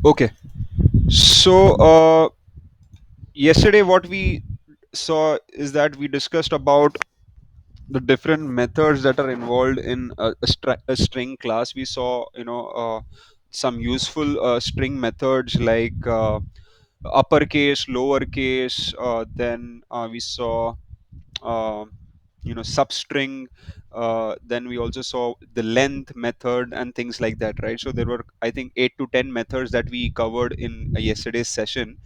Okay. So yesterday, what we saw is that we discussed about the different methods that are involved in a string class. We saw, some useful string methods like uppercase, lowercase. Then we saw uh, substring. Then we also saw the length method and things like that, right? So there were, I think, 8 to 10 methods that we covered in yesterday's session,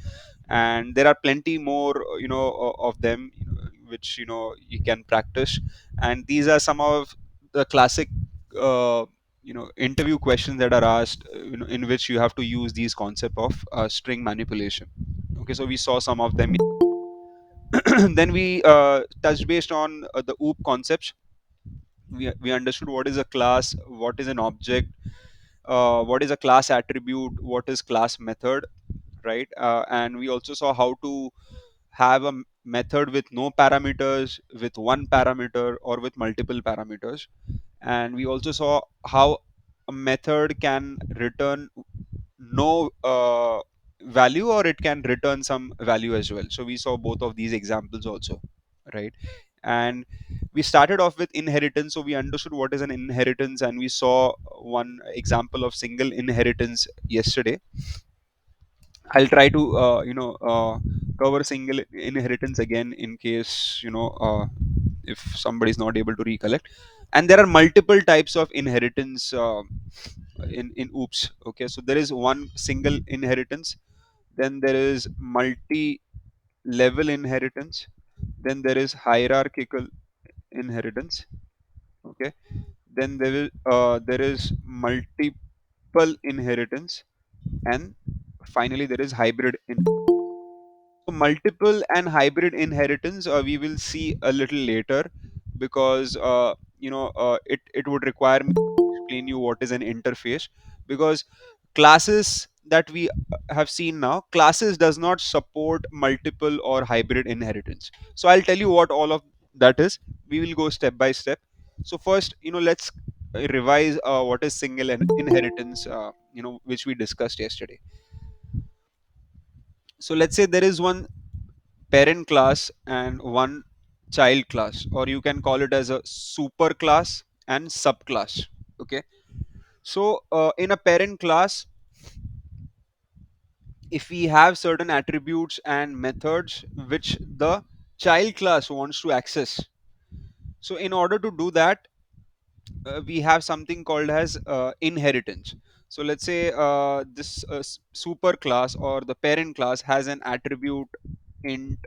and there are plenty more, of them, which you can practice. And these are some of the classic uh, interview questions that are asked, in which you have to use these concept of string manipulation. Okay, so we saw some of them. Then we touched based on the OOP concepts. We understood what is a class, what is an object, what is a class attribute, what is class method, right? And we also saw how to have a method with no parameters, with one parameter, or with multiple parameters. And we also saw how a method can return no value, or it can return some value as well. So we saw both of these examples also, right? And we started off with inheritance, so we understood what is an inheritance, and we saw one example of single inheritance yesterday. I'll try to cover single inheritance again in case, if somebody is not able to recollect. And there are multiple types of inheritance in OOPS. Okay, so there is one single inheritance, then there is multi-level inheritance, then there is hierarchical inheritance. Okay, then there is multiple inheritance, and finally there is hybrid So multiple and hybrid inheritance, we will see a little later, because it would require me to explain you what is an interface. Because classes that we have seen now, classes does not support multiple or hybrid inheritance. So I'll tell you what all of that is. We will go step by step. So first, let's revise what is single inheritance, which we discussed yesterday. So let's say there is one parent class and one child class, or you can call it as a super class and subclass. Okay, so in a parent class, if we have certain attributes and methods which the child class wants to access, so in order to do that, we have something called as inheritance. So let's say this super class or the parent class has an attribute int,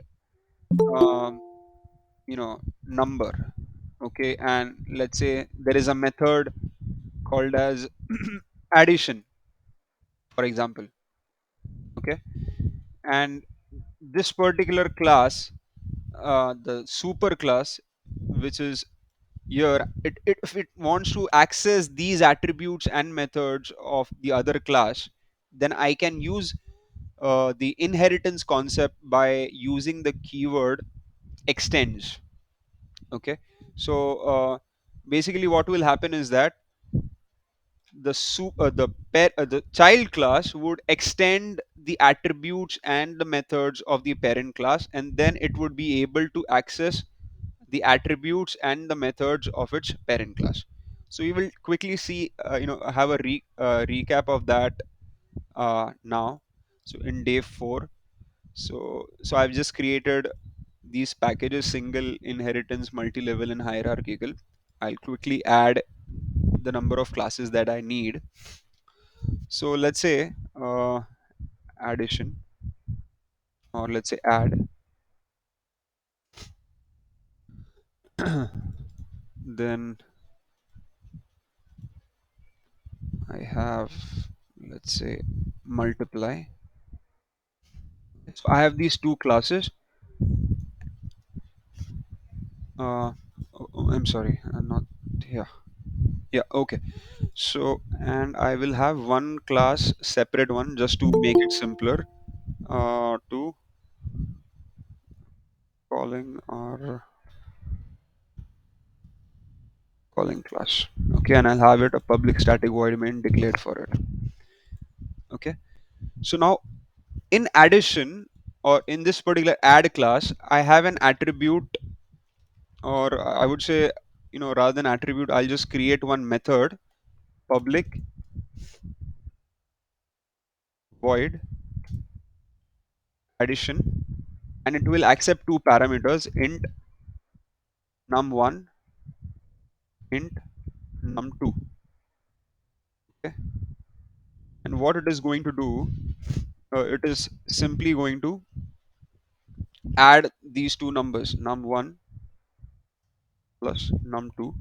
um, number. Okay, and let's say there is a method called as addition, for example. Okay, and this particular class, the super class, which is here, if it wants to access these attributes and methods of the other class, then I can use the inheritance concept by using the keyword extends. Okay, so basically what will happen is that the child class would extend the attributes and the methods of the parent class, and then it would be able to access the attributes and the methods of its parent class. So we will quickly see, have a recap of that now. So in day 4, so I've just created these packages: single, inheritance, multi-level, and hierarchical. I'll quickly add the number of classes that I need. So let's say addition, or let's say add. Then I have, let's say, multiply. So I have these two classes. I'm sorry, I'm not here. Yeah, okay. So, and I will have one class, separate one, just to make it simpler, to calling or calling class. Okay, and I'll have it a public static void main declared for it. Okay. So now in addition, or in this particular add class, I have an attribute, or I would say, rather than attribute, I'll just create one method, public void addition, and it will accept two parameters, int num1, int num2. Okay. And what it is going to do, it is simply going to add these two numbers, num1 plus num2.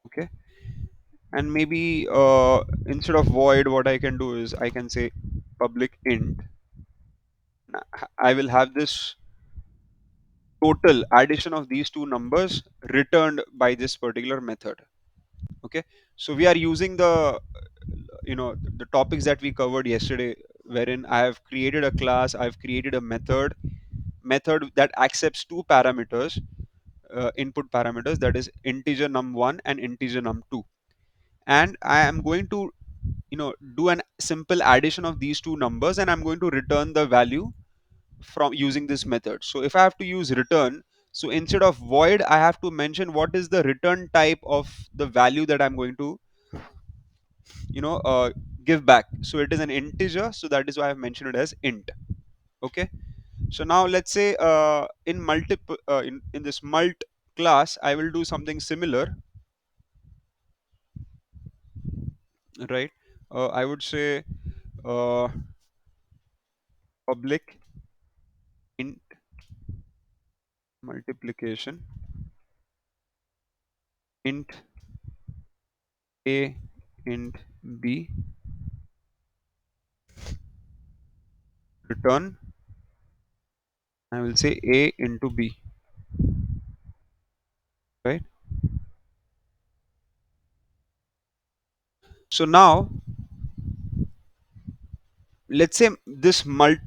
Okay. And maybe instead of void, what I can do is I can say public int. I will have this total addition of these two numbers returned by this particular method. Okay. So we are using the topics that we covered yesterday, wherein I have created a class, I've created a method that accepts two parameters, input parameters, that is integer num1 and integer num2, and I am going to do an simple addition of these two numbers, and I'm going to return the value from using this method. So if I have to use return, so instead of void, I have to mention what is the return type of the value that I'm going to you know uh, give back. So it is an integer, so that is why I've mentioned it as int. Okay. So now let's say in this mult class, I will do something similar, right? I would say uh, public int multiplication, int a, int b, return, I will say a into b, right? So now let's say this mult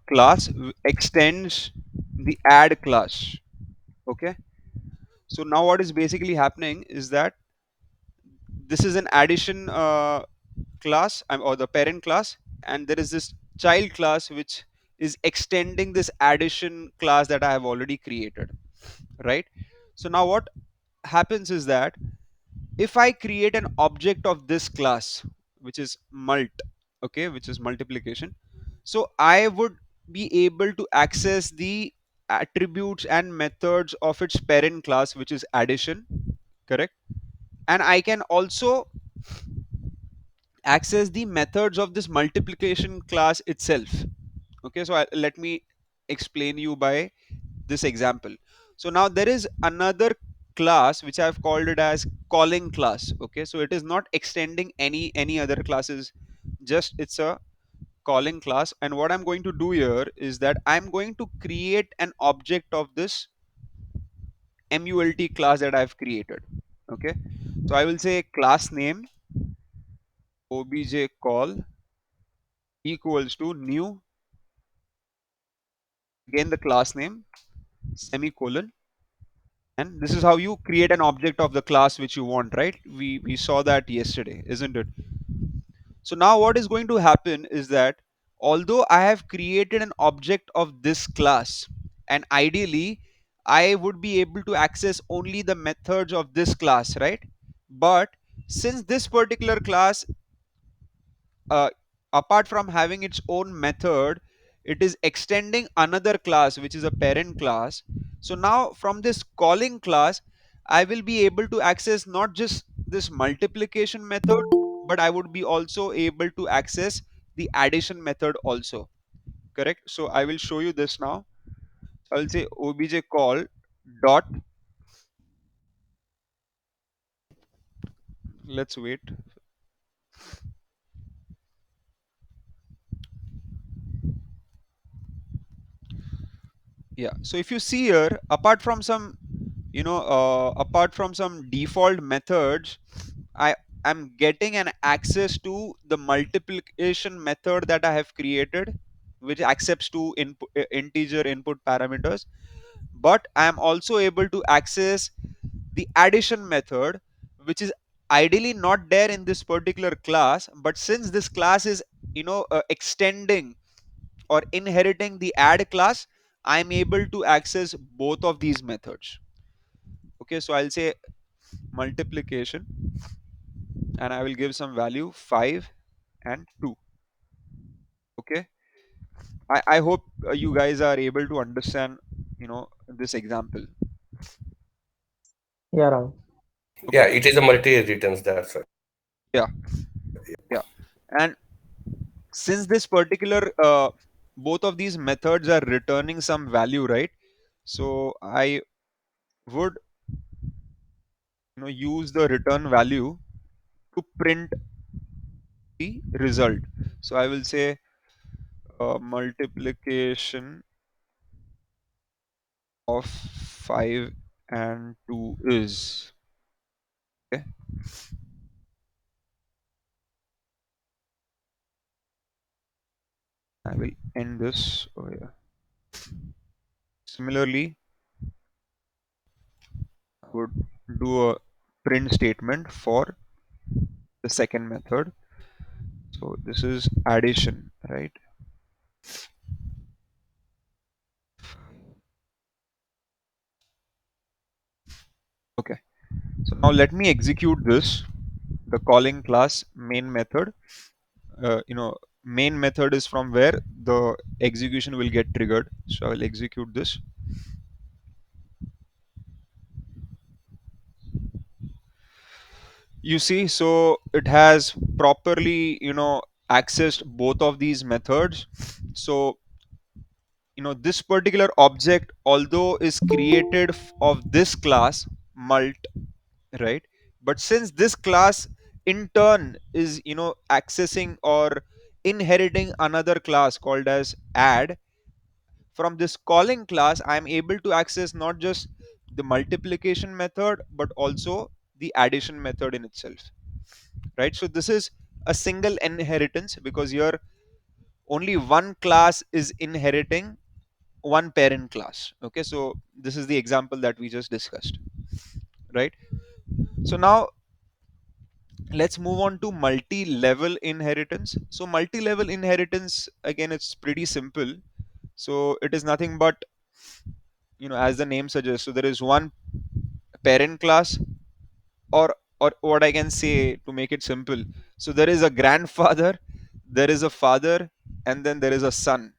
class extends the add class. Okay. So now what is basically happening is that this is an addition class, or the parent class, and there is this child class which is extending this addition class that I have already created, right? So now what happens is that if I create an object of this class, which is mult, okay, which is multiplication, so I would be able to access the attributes and methods of its parent class, which is addition, correct? And I can also access the methods of this multiplication class itself. Okay, so let me explain you by this example. So now there is another class which I've called it as calling class. Okay, so it is not extending any other classes, just it's a calling class. And what I'm going to do here is that I'm going to create an object of this mult class that I've created. Okay, so I will say class name obj call equals to new, again the class name, semicolon, and this is how you create an object of the class which you want, right? We saw that yesterday, isn't it? So now what is going to happen is that although I have created an object of this class, and ideally I would be able to access only the methods of this class, right? But since this particular class, uh, apart from having its own method, it is extending another class which is a parent class. So now from this calling class, I will be able to access not just this multiplication method, but I would be also able to access the addition method also, correct? So I will show you this now. I will say obj call dot, let's wait. Yeah, so if you see here, apart from some default methods, I am getting an access to the multiplication method that I have created, which accepts two integer input parameters. But I am also able to access the addition method, which is ideally not there in this particular class, but since this class is extending or inheriting the add class, I'm able to access both of these methods. Okay, so I'll say multiplication, and I will give some value 5 and 2. Okay, I hope you guys are able to understand this example. Yeah, Ram. Yeah, Okay. it is a multi-returns, that's right. Yeah. Yeah. And since this particular both of these methods are returning some value, right? So I would use the return value to print the result. So I will say multiplication of 5 and 2 is, okay. I will end this over here. Similarly, I would do a print statement for the second method. So this is addition, right? Okay. So now let me execute this. The calling class main method. Main method is from where the execution will get triggered. So I will execute this. You see, so it has properly accessed both of these methods. So this particular object, although is created of this class mult, right? But since this class in turn is accessing or inheriting another class called as add, from this calling class I'm able to access not just the multiplication method but also the addition method in itself, right? So this is a single inheritance because here only one class is inheriting one parent class. Okay, so this is the example that we just discussed, right? So now let's move on to multi-level inheritance. So multi-level inheritance, again, it's pretty simple. So it is nothing but as the name suggests, so there is one parent class, or what I can say to make it simple, so there is a grandfather, there is a father, and then there is a son.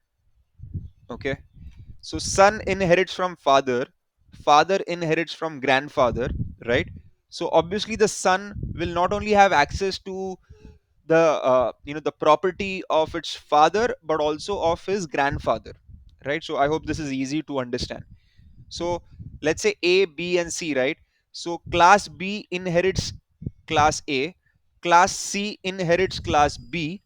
Okay, so son inherits from father, father inherits from grandfather, right? So obviously the son will not only have access to the the property of its father but also of his grandfather, right? So I hope this is easy to understand. So let's say A, B, and C, right? So class B inherits class A, class C inherits class B.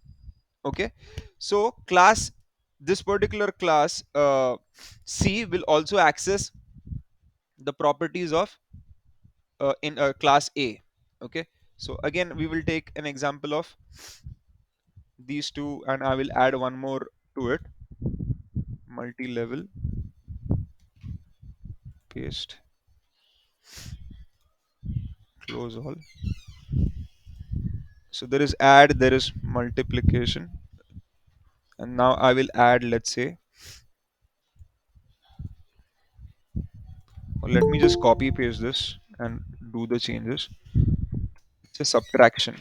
Okay, so class, this particular class C will also access the properties of in class A. Okay, so again we will take an example of these two, and I will add one more to it. Multi-level, paste, close all. So there is add, there is multiplication, and now I will add, let's say, or let me just copy paste this and do the changes. It's a subtraction.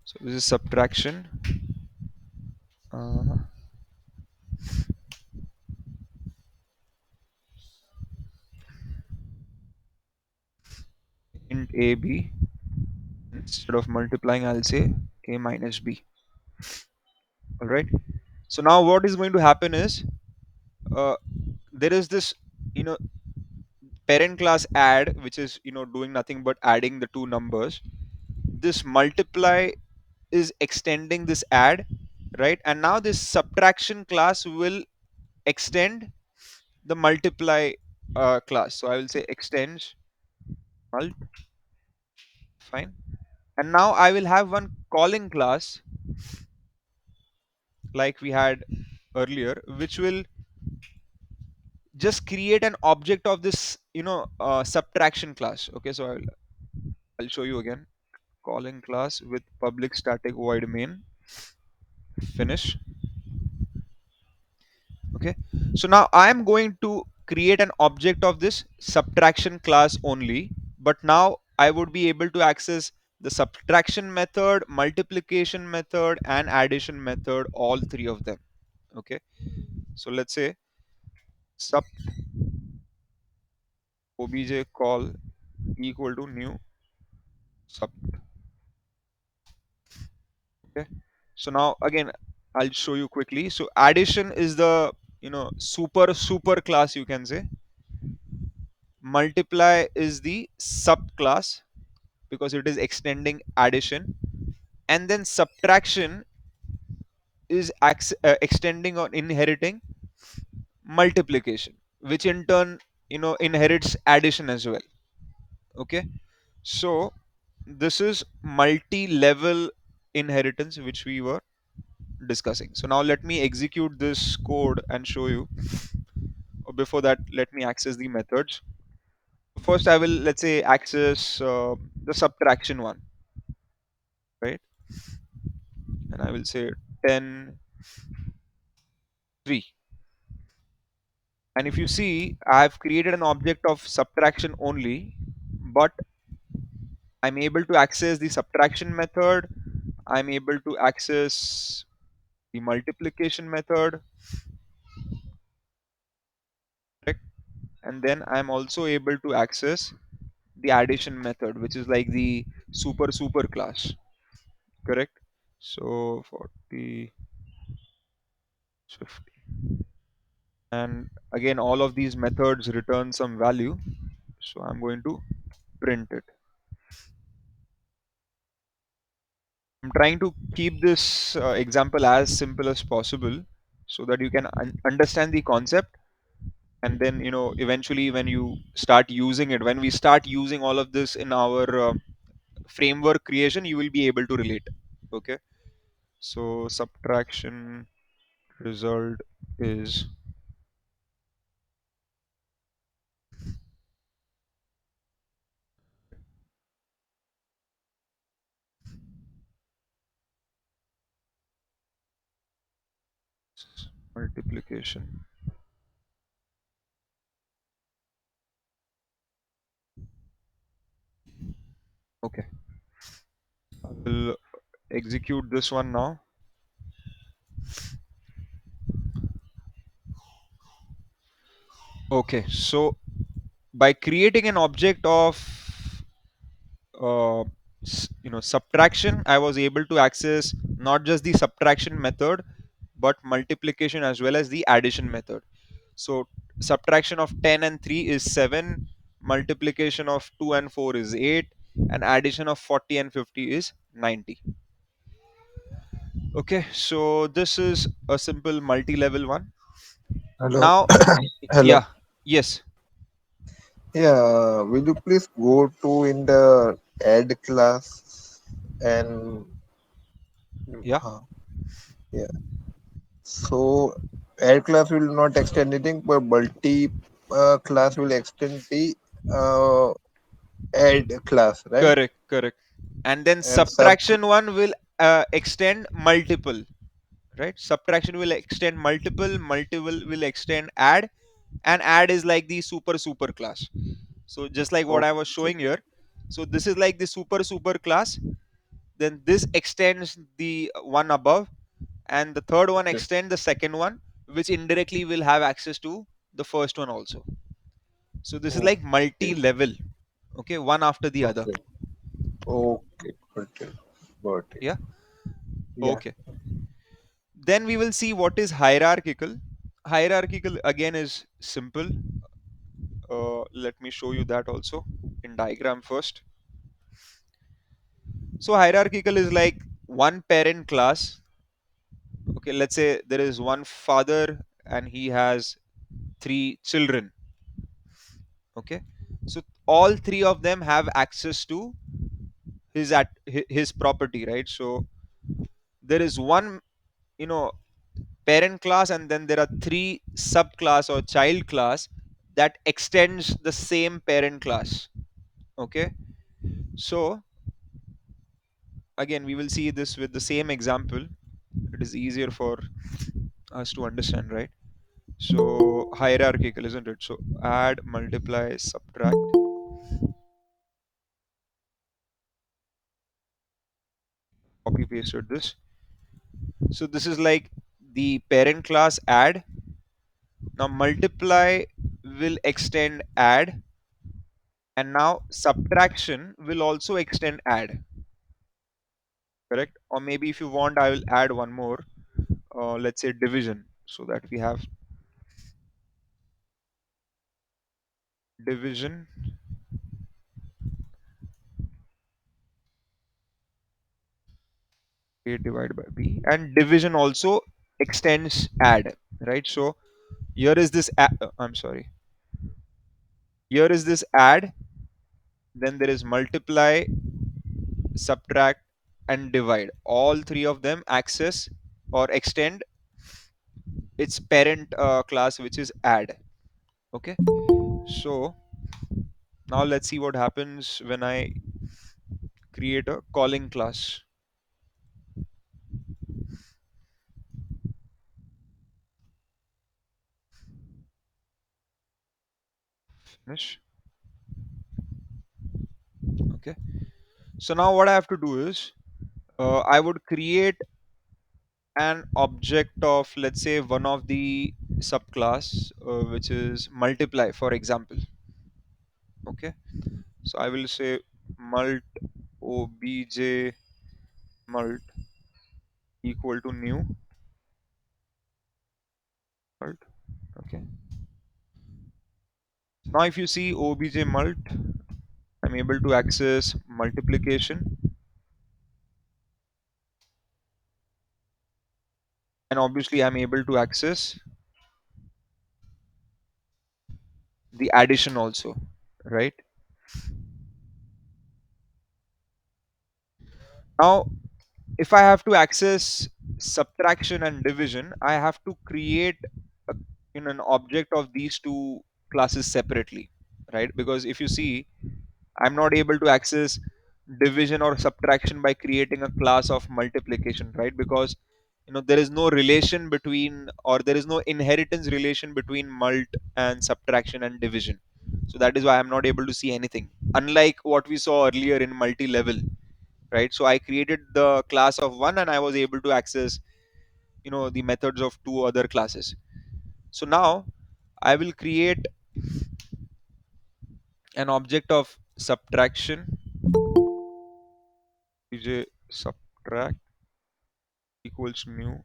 So this is subtraction, uh, int a b. Instead of multiplying, I'll say a minus b. All right, so now what is going to happen is uh, there is this you know parent class add, which is doing nothing but adding the two numbers. This multiply is extending this add, right? And now this subtraction class will extend the multiply class. So I will say extends mult, fine. And now I will have one calling class like we had earlier, which will just create an object of this, subtraction class. Okay, so I'll show you again. Calling class with public static void main. Finish. Okay, so now I am going to create an object of this subtraction class only, but now I would be able to access the subtraction method, multiplication method, and addition method, all three of them. Okay, so let's say sub obj call equal to new sub. Okay, so now again I'll show you quickly. So addition is the, super class, you can say. Multiply is the subclass because it is extending addition, and then subtraction is extending or inheriting multiplication, which in turn, inherits addition as well. Okay, so this is multi-level inheritance which we were discussing. So now let me execute this code and show you. Before that, let me access the methods. First I will, let's say, access the subtraction one, right? And I will say 10 3. And if you see, I've created an object of subtraction only, but I'm able to access the subtraction method, I'm able to access the multiplication method, correct? And then I'm also able to access the addition method, which is like the super class, correct? So 40, 50. And again, all of these methods return some value. So I'm going to print it. I'm trying to keep this example as simple as possible so that you can understand the concept, and then, eventually when you start using it, when we start using all of this in our framework creation, you will be able to relate. Okay, so subtraction result is multiplication. Okay, I will execute this one now. Okay, so by creating an object of uh, subtraction, I was able to access not just the subtraction method but multiplication as well as the addition method. So subtraction of 10 and 3 is 7, multiplication of 2 and 4 is 8, and addition of 40 and 50 is 90. Okay, so this is a simple multi-level one. Hello. Now, Hello. yeah, yes, Yeah, will you please go to in the add class and yeah, uh, yeah. So add class will not extend anything, but multi class will extend the uh, add class, right? correct, correct. And then And sub. subtraction one will extend multiple, right? Subtraction will extend multiple, multiple will extend add, and add is like the super class. So just like what I was Okay. showing here, so this is like the super class, then this extends the one above, and the third one Okay. extend the second one, which indirectly will have access to the first one also. So this is like Okay. multi-level. Okay, one after the other. Okay. Okay. Got it. Got it. Yeah. Yeah. Okay, then we will see what is hierarchical. Hierarchical again is simple. Let me show you that also in diagram first. So hierarchical is like one parent class. Okay, let's say there is one father and he has three children. Okay, so all three of them have access to his property, right? So there is one, you know parent class, and then there are three subclass or child class that extends the same parent class. Okay, so again we will see this with the same example. It is easier for us to understand, right? So hierarchical, isn't it? So add, multiply, subtract, copy pasted this. So this is like the parent class add. Now multiply will extend add, and now subtraction will also extend add, correct? Or maybe if you want, I will add one more, let's say division, so that we have division, a divided by b, and division also extends add, right? So here is this I'm sorry, here is this add, then there is multiply, subtract, and divide. All three of them access or extend its parent class, which is add. Okay, so now let's see what happens when I create a calling class. Finish. Okay, so now what I have to do is I would create an object of, let's say, one of the subclass, which is multiply, for example. Okay, so I will say mult obj mult equal to new mult. Okay, now if you see obj mult, I'm able to access multiplication, and obviously I'm able to access the addition also, right? Now if I have to access subtraction and division, I have to create a, an object of these two classes separately, right? Because if you see, I'm not able to access division or subtraction by creating a class of multiplication, right? Because there is no relation between, or there is no inheritance relation between mult and subtraction and division. So that is why I'm not able to see anything. Unlike what we saw earlier in multi-level, right? So I created the class of one and I was able to access the methods of two other classes. So now I will create an object of subtraction, bj subtract equals new,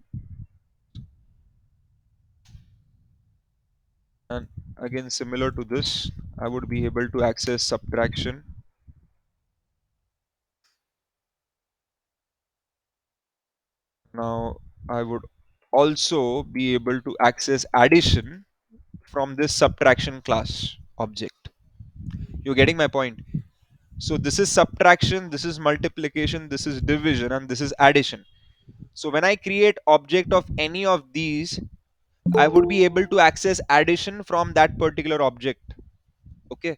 and again similar to this, I would be able to access subtraction. Now I would also be able to access addition from this subtraction class object. You're getting my point? So this is subtraction, this is multiplication, this is division, and this is addition. So when I create object of any of these, I would be able to access addition from that particular object. Okay,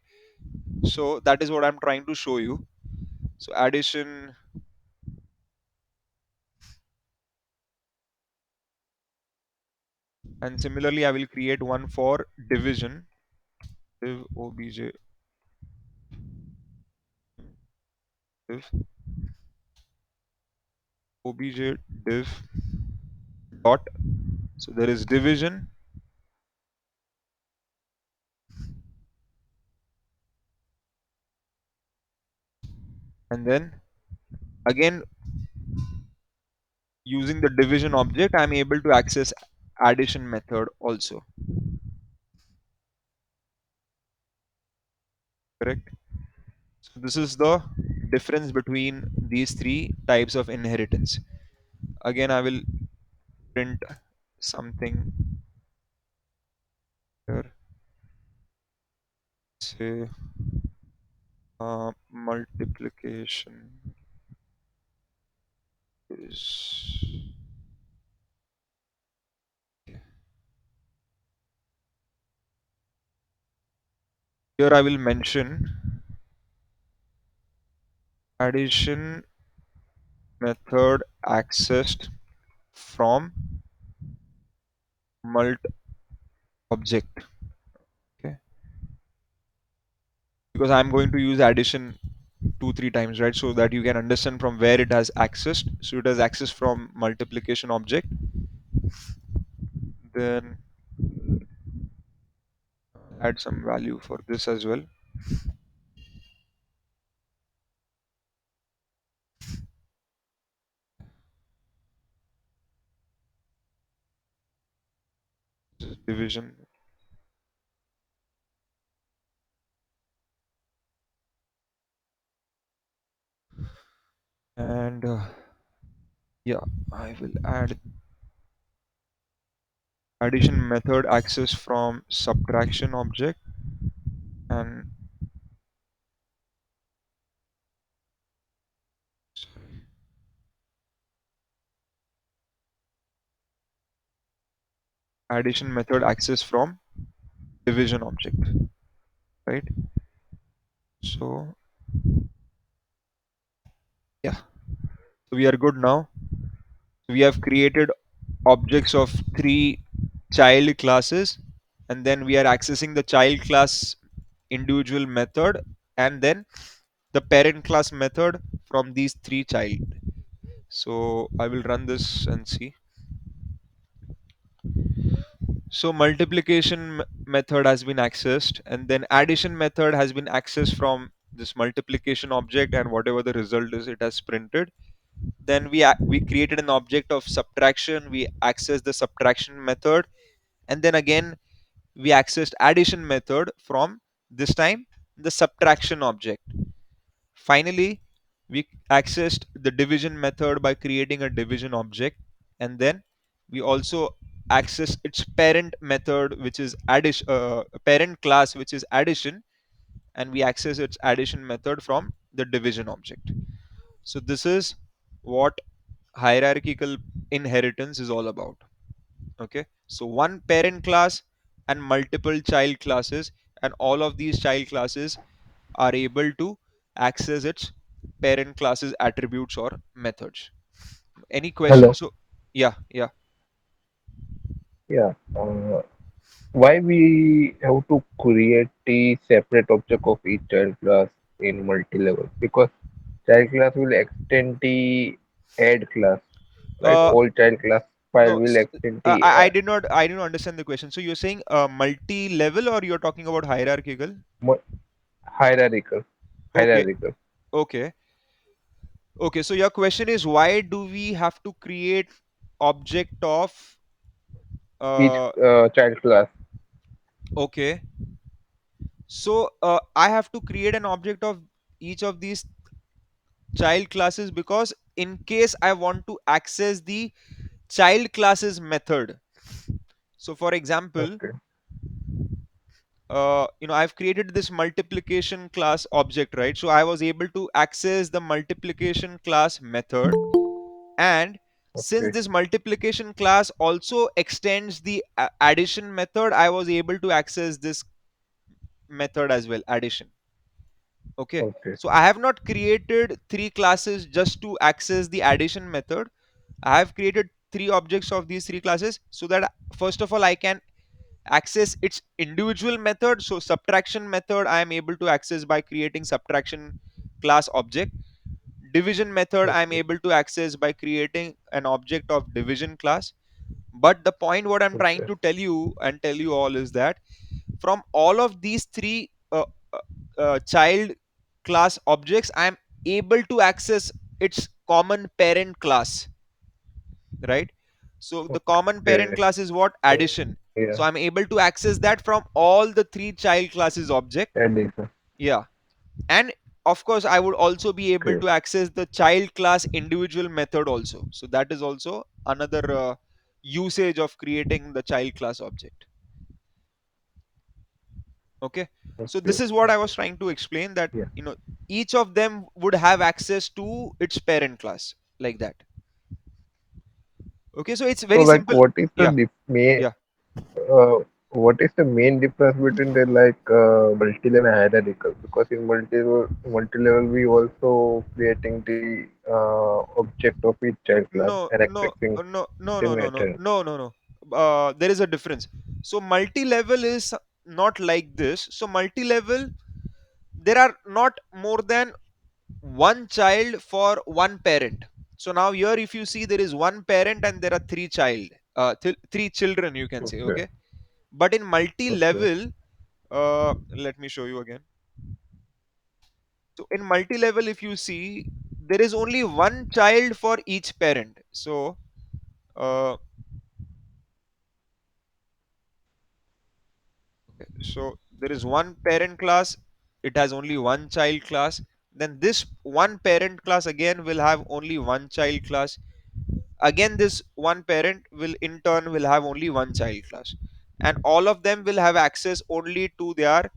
so that is what I'm trying to show you. So addition, and similarly I will create one for division, div obj div obj div dot. So there is division, and then again using the division object, I'm able to access addition method also. Correct. So this is the difference between these three types of inheritance. Again, I will print something here. Say multiplication is, Here I will mention addition method accessed from mult object. Okay, because I'm going to use addition 2 3 times, right? So that you can understand from where it has accessed. So it has access from multiplication object. Then add some value for this as well. This is division. And yeah, I will add addition method access from subtraction object, and addition method access from division object, right? So yeah, so we are good now. We have created objects of three child classes, and then we are accessing the child class individual method, and then the parent class method from these three child. So I will run this and see. So multiplication method has been accessed, and then addition method has been accessed from this multiplication object, and whatever the result is, it has printed. Then we created an object of subtraction. We access the subtraction method, and then again we accessed addition method from this time the subtraction object. Finally, we accessed the division method by creating a division object, and then we also access its parent method, which is addition, parent class, which is addition, and we access its addition method from the division object. So this is what hierarchical inheritance is all about. Okay, so one parent class and multiple child classes, and all of these child classes are able to access its parent class's attributes or methods. Any Hello. questions? So yeah, yeah. Yeah. Why we have to create the separate object of each child class in multi-level? Because child class will extend the add class, right? uh All child class file no will s- extend the I didn't understand the question. So you're saying multi-level, or you're talking about hierarchical? mu- hierarchical. Okay, Hierarchical. okay, okay. So your question is, why do we have to create object of Each uh child class. okay. So I have to create an object of each of these child classes, because in case I want to access the child classes method. So for example, Okay. I've created this multiplication class object, right? So I was able to access the multiplication class method, and since Okay. this multiplication class also extends the addition method, I was able to access this method as well, addition. Okay, Okay. so I have not created three classes just to access the addition method. I have created three objects of these three classes, so that first of all I can access its individual method. So subtraction method I am able to access by creating subtraction class object. Division method I am Okay. able to access by creating an object of division class. But the point what I'm trying Okay. to tell you and tell you all is that from all of these three uh, child class objects, I am able to access its common parent class, right? So the common Okay. parent class is what? Addition. Yeah. So I'm able to access that from all the three child classes object. Addition. Yeah, and of course I would also be able Okay. to access the child class individual method also. So that is also another usage of creating the child class object. Okay, so Okay. this is what I was trying to explain, that Yeah. each of them would have access to its parent class, like that. Okay, so it's So very like simple. what is the Yeah, yeah. uh, what is the main difference between the multi-level and hierarchical? Because in multi-level we also creating the object of each child class No, and no, expecting no, no, the no, no, no, method. no, no, no. There is a difference. So multi-level is not like this. So multi-level, there are not more than one child for one parent. So now here, if you see, there is one parent and there are three children, you can say, Okay, okay. But in okay, multi-level, let me show you again. So in multi-level, if you see, there is only one child for each parent. So uh, so there is one parent class, it has only one child class. Then this one parent class again will have only one child class. Again, this one parent will in turn will have only one child class, and all of them will have access only to their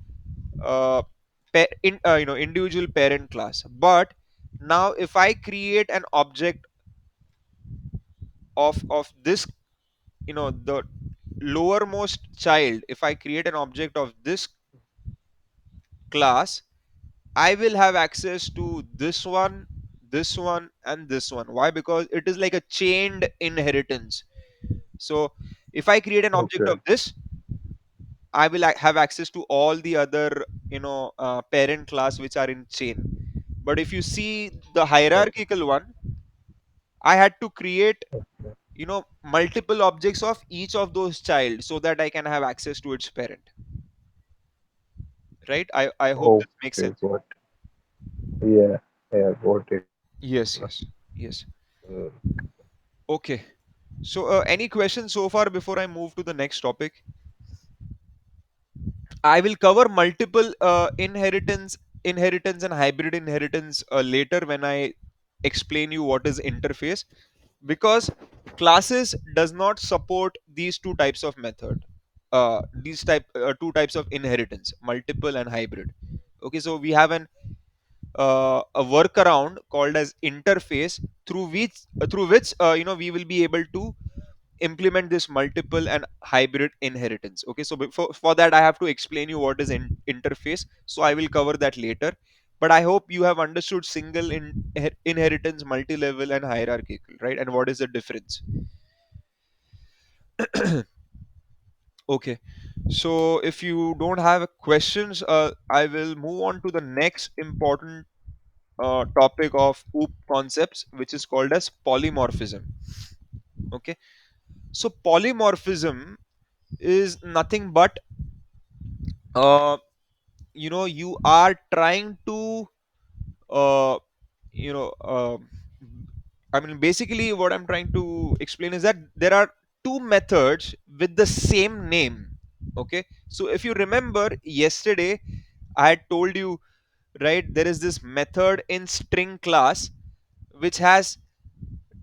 uh, individual parent class. But now if I create an object of this, the lowermost child, if I create an object of this class, I will have access to this one, and this one. Why? Because it is like a chained inheritance. So if I create an object okay, of this, I will have access to all the other, parent class which are in chain. But if you see the okay, hierarchical one, I had to create, okay. multiple objects of each of those child so that I can have access to its parent. Right? I hope this makes Okay, sense. got. Yeah, yeah, got it. Yes, yes, yes. Mm. Okay. So, any questions so far before I move to the next topic? I will cover multiple inheritance and hybrid inheritance later when I explain you what is interface, because classes does not support these two types of method. These two types of inheritance, multiple and hybrid. Okay, so we have a workaround called as interface through which we will be able to implement this multiple and hybrid inheritance. Okay, so before for that I have to explain you what is interface, so I will cover that later. But I hope you have understood single inheritance, multi-level and hierarchical, right, and what is the difference. Okay, so if you don't have questions, I will move on to the next important topic of OOP concepts, which is called as polymorphism. Okay, so polymorphism is nothing but, uh, you are trying to, uh, you know uh, I mean, basically what I'm trying to explain is that there are two methods with the same name. Okay, so if you remember yesterday, I had told you, right, there is this method in string class which has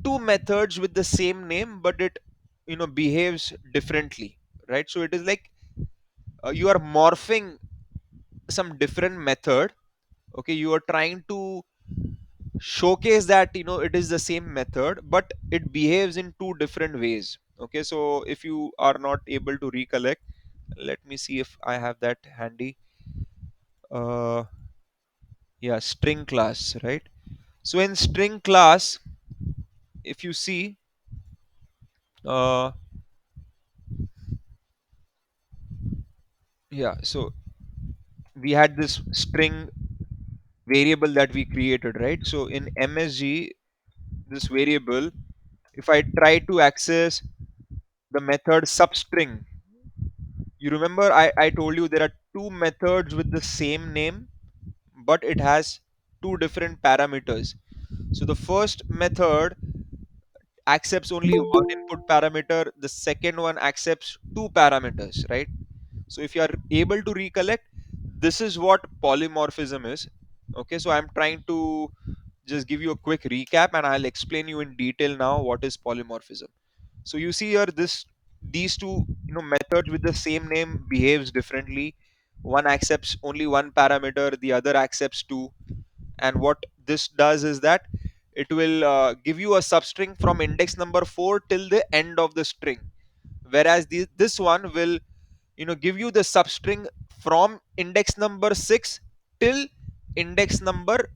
two methods with the same name, but it, behaves differently, right? So it is like, you are morphing some different method. Okay, you are trying to showcase that, it is the same method, but it behaves in two different ways. Okay, so if you are not able to recollect, let me see if I have that handy. uh yeah, string class, right? So in string class, if you see, uh yeah, so we had this string variable that we created, right? So in MSG, this variable, if I try to access the method substring, you remember I told you there are two methods with the same name, but it has two different parameters. So the first method accepts only one input parameter, the second one accepts two parameters, right? So if you are able to recollect, this is what polymorphism is. Okay, so I'm trying to just give you a quick recap and I'll explain you in detail now what is polymorphism. So you see here, these two, methods with the same name behaves differently. One accepts only one parameter, the other accepts two. And what this does is that it will give you a substring from index number 4 till the end of the string, whereas this one will, give you the substring from index number 6 till index number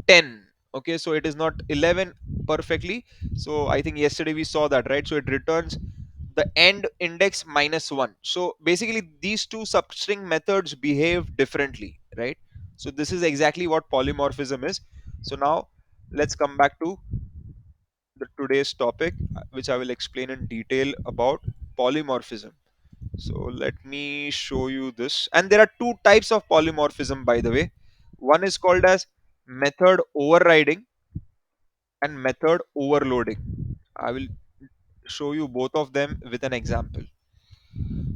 10. Okay, so it is not 11 perfectly. So I think yesterday we saw that, right? So it returns the end index minus 1. So basically these two substring methods behave differently, right? So this is exactly what polymorphism is. So now let's come back to the today's topic, which I will explain in detail about polymorphism. So let me show you this. And there are two types of polymorphism, by the way. One is called as method overriding and method overloading. I will show you both of them with an example.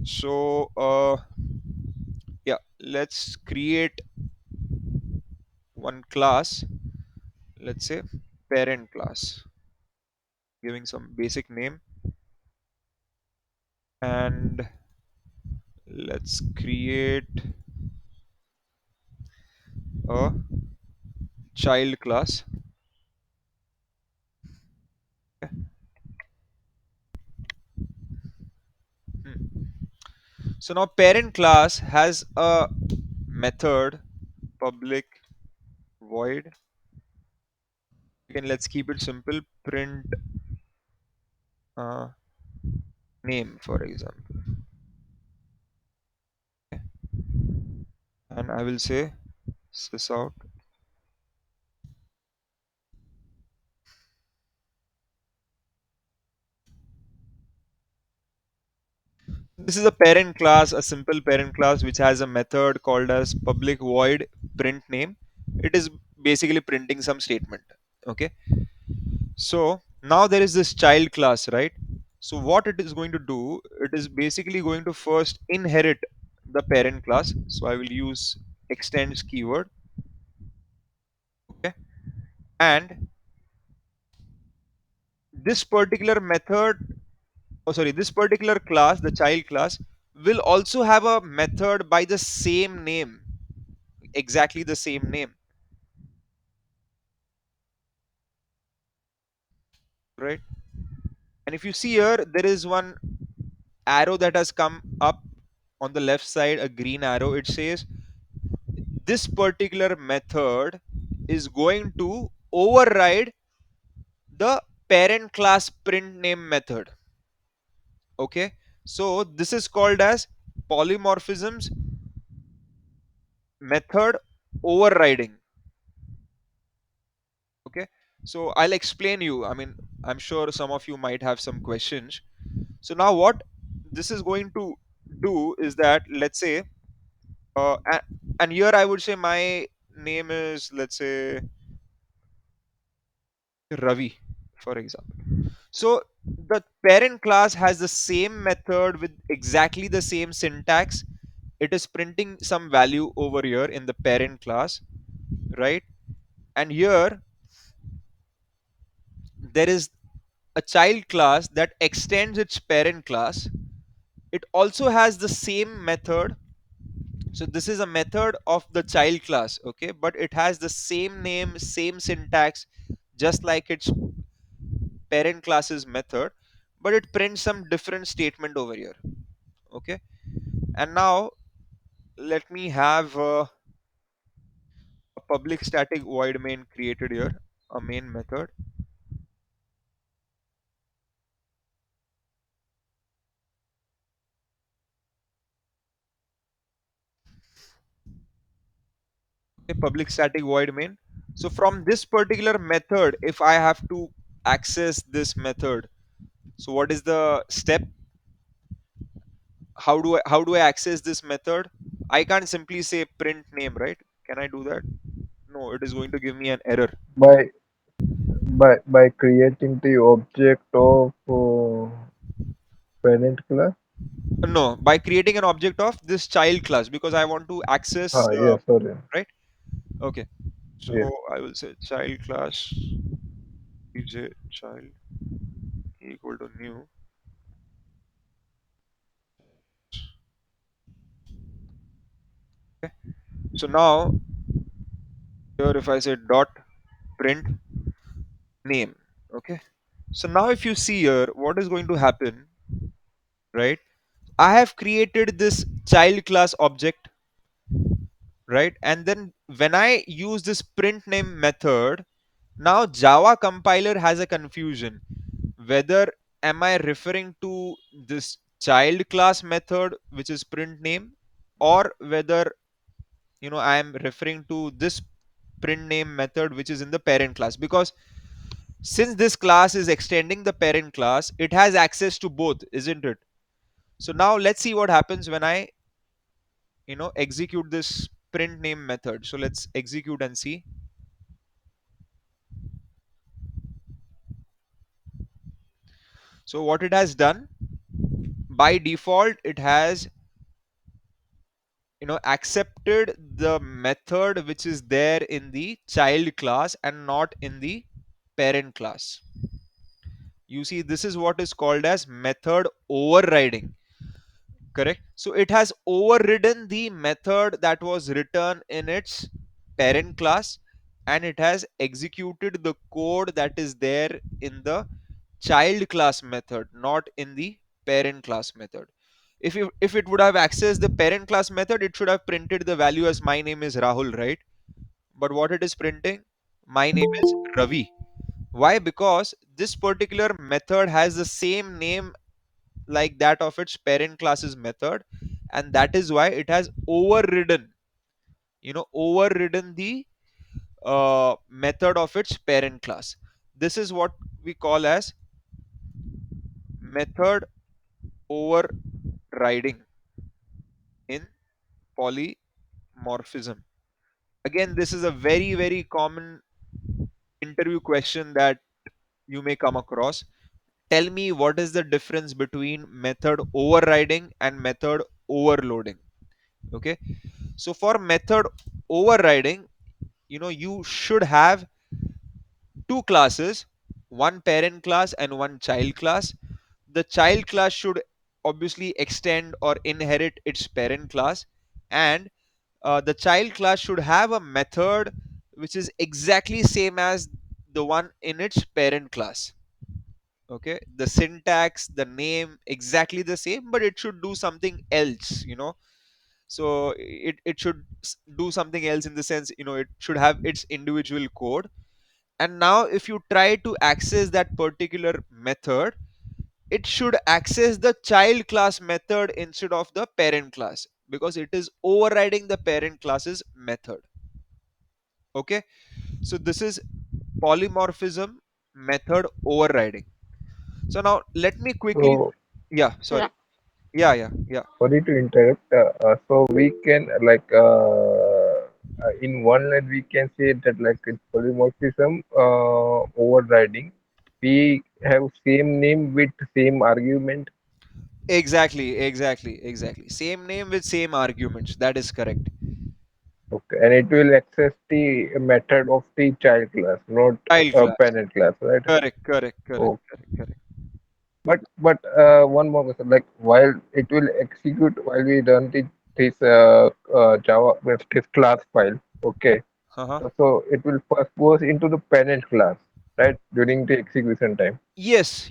So yeah, let's create one class. Let's say parent class, giving some basic name, and let's create a child class. Hmm. So now parent class has a method public void. Again, let's keep it simple. Print uh, name, for example, and I will say sys out. This is a parent class, a simple parent class which has a method called as public void print name. It is basically printing some statement. Okay. So now there is this child class, right? So what it is going to do, it is basically going to first inherit the parent class. So I will use extends keyword. Okay. And this particular method, oh sorry, this particular class, the child class, will also have a method by the same name, exactly the same name, right? And if you see here, there is one arrow that has come up on the left side, a green arrow. It says this particular method is going to override the parent class print name method. Okay, so this is called as polymorphisms method overriding. Okay, so I'll explain you. I mean, I'm sure some of you might have some questions. So now what this is going to do is that, let's say and here I would say my name is, let's say, Ravi, for example. So the parent class has the same method with exactly the same syntax. It is printing some value over here in the parent class, right? And here there is a child class that extends its parent class. It also has the same method. So this is a method of the child class, okay, but it has the same name, same syntax, just like its parent class's method, but it prints some different statement over here. Okay, and now let me have a public static void main created here, a main method. A public static void main. So from this particular method, if I have to access this method, so what is the step? How do I access this method? I can't simply say print name, right? Can I do that? No, it is going to give me an error. by by creating the object of parent class. No, by creating an object of this child class, because I want to access, Yeah, sorry. right? Okay, Yeah. so I will say child class dj child equal to new. Okay, so now here if I say dot print name. Okay, so now if you see here, what is going to happen, right? I have created this child class object, right? And then when I use this print name method, now Java compiler has a confusion whether am I referring to this child class method which is print name, or whether I am referring to this print name method which is in the parent class, because since this class is extending the parent class, it has access to both, isn't it? So now let's see what happens when I execute this print name method. So let's execute and see. So what it has done, by default it has accepted the method which is there in the child class and not in the parent class. You see, this is what is called as method overriding. Correct. So it has overridden the method that was written in its parent class, and it has executed the code that is there in the child class method, not in the parent class method. If it would have accessed the parent class method, it should have printed the value as my name is Rahul, right? But what it is printing, my name is Ravi. Why? Because this particular method has the same name like that of its parent class's method, and that is why it has overridden the method of its parent class. This is what we call as method overriding in polymorphism. Again, this is a very very common interview question that you may come across. Tell me what is the difference between method overriding and method overloading. Okay, so for method overriding, you should have two classes, one parent class and one child class. The child class should obviously extend or inherit its parent class, and the child class should have a method which is exactly same as the one in its parent class. Okay, the syntax, the name, exactly the same, but it should do something else. So it should do something else in the sense, it should have its individual code. And now if you try to access that particular method, it should access the child class method instead of the parent class, because it is overriding the parent class's method. Okay, so this is polymorphism method overriding. So now let me quickly, So yeah, Yeah. sorry, yeah. sorry to interrupt. So we can in one line we can say that like it's polymorphism overriding. We have same name with same argument. Exactly, same name with same arguments, that is correct. Okay, and it will access the method of the child class, not Child class, parent class, right? correct, Oh, correct. but one more question, like while it will execute while we run this Java with this class file, okay. Uh-huh. So it will first goes into the parent class, right, during the execution time. Yes,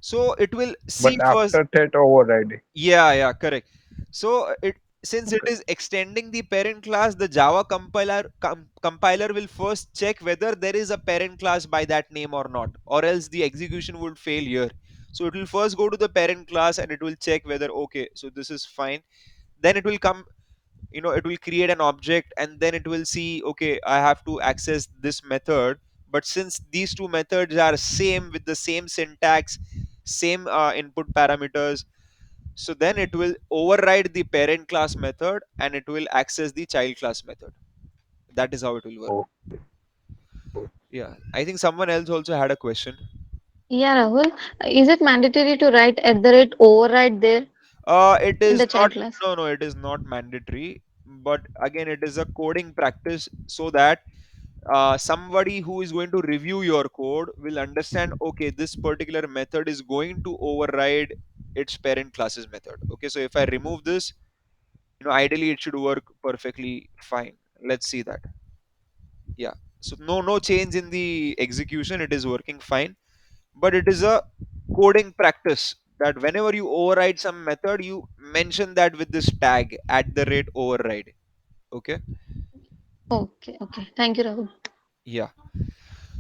so it will see But first. after that overriding. Yeah, correct. So it, since it Okay. is extending the parent class, the Java compiler will first check whether there is a parent class by that name or not, or else the execution would fail here. So it will first go to the parent class and it will check whether, okay, so this is fine. Then it will come, it will create an object, and then it will see, okay, I have to access this method. But since these two methods are same with the same syntax, same input parameters, so then it will override the parent class method and it will access the child class method. That is how it will work. Oh, Yeah, I think someone else also had a question. Yeah, Rahul. Is it mandatory to write at the rate override there It in is the not. child class? No, it is not mandatory. But again, it is a coding practice so that somebody who is going to review your code will understand, okay, this particular method is going to override its parent class's method. Okay, so if I remove this, ideally it should work perfectly fine. Let's see that. Yeah, so no change in the execution, it is working fine. But it is a coding practice that whenever you override some method, you mention that with this tag @override. Okay. Okay, okay. Thank you, Rahul. Yeah.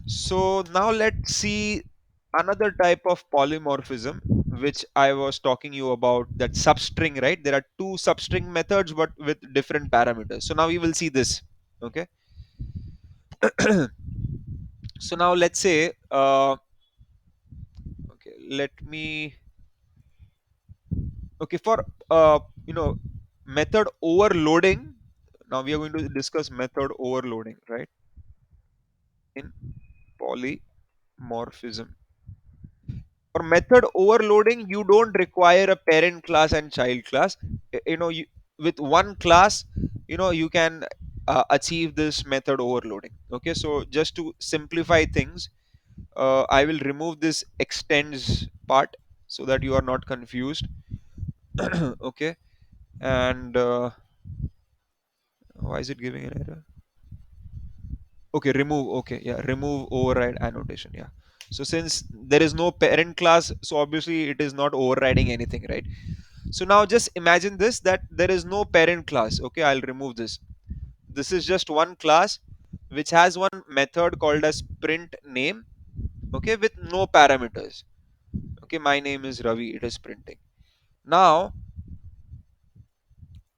So now let's see another type of polymorphism which I was talking you about, that substring, right? There are two substring methods but with different parameters. So now we will see this. Okay. So now let's say okay, let me okay, for method overloading. Now we are going to discuss method overloading, right? In polymorphism. For method overloading, you don't require a parent class and child class. With one class, you can achieve this method overloading. Okay, so just to simplify things, I will remove this extends part so that you are not confused. Okay, and why is it giving an error? Okay, remove. Okay, yeah, remove override annotation. Yeah. So since there is no parent class, so obviously it is not overriding anything, right? So now just imagine this, that there is no parent class. Okay, I'll remove this. This is just one class which has one method called as print name. Okay, with no parameters. Okay, my name is Ravi. It is printing. Now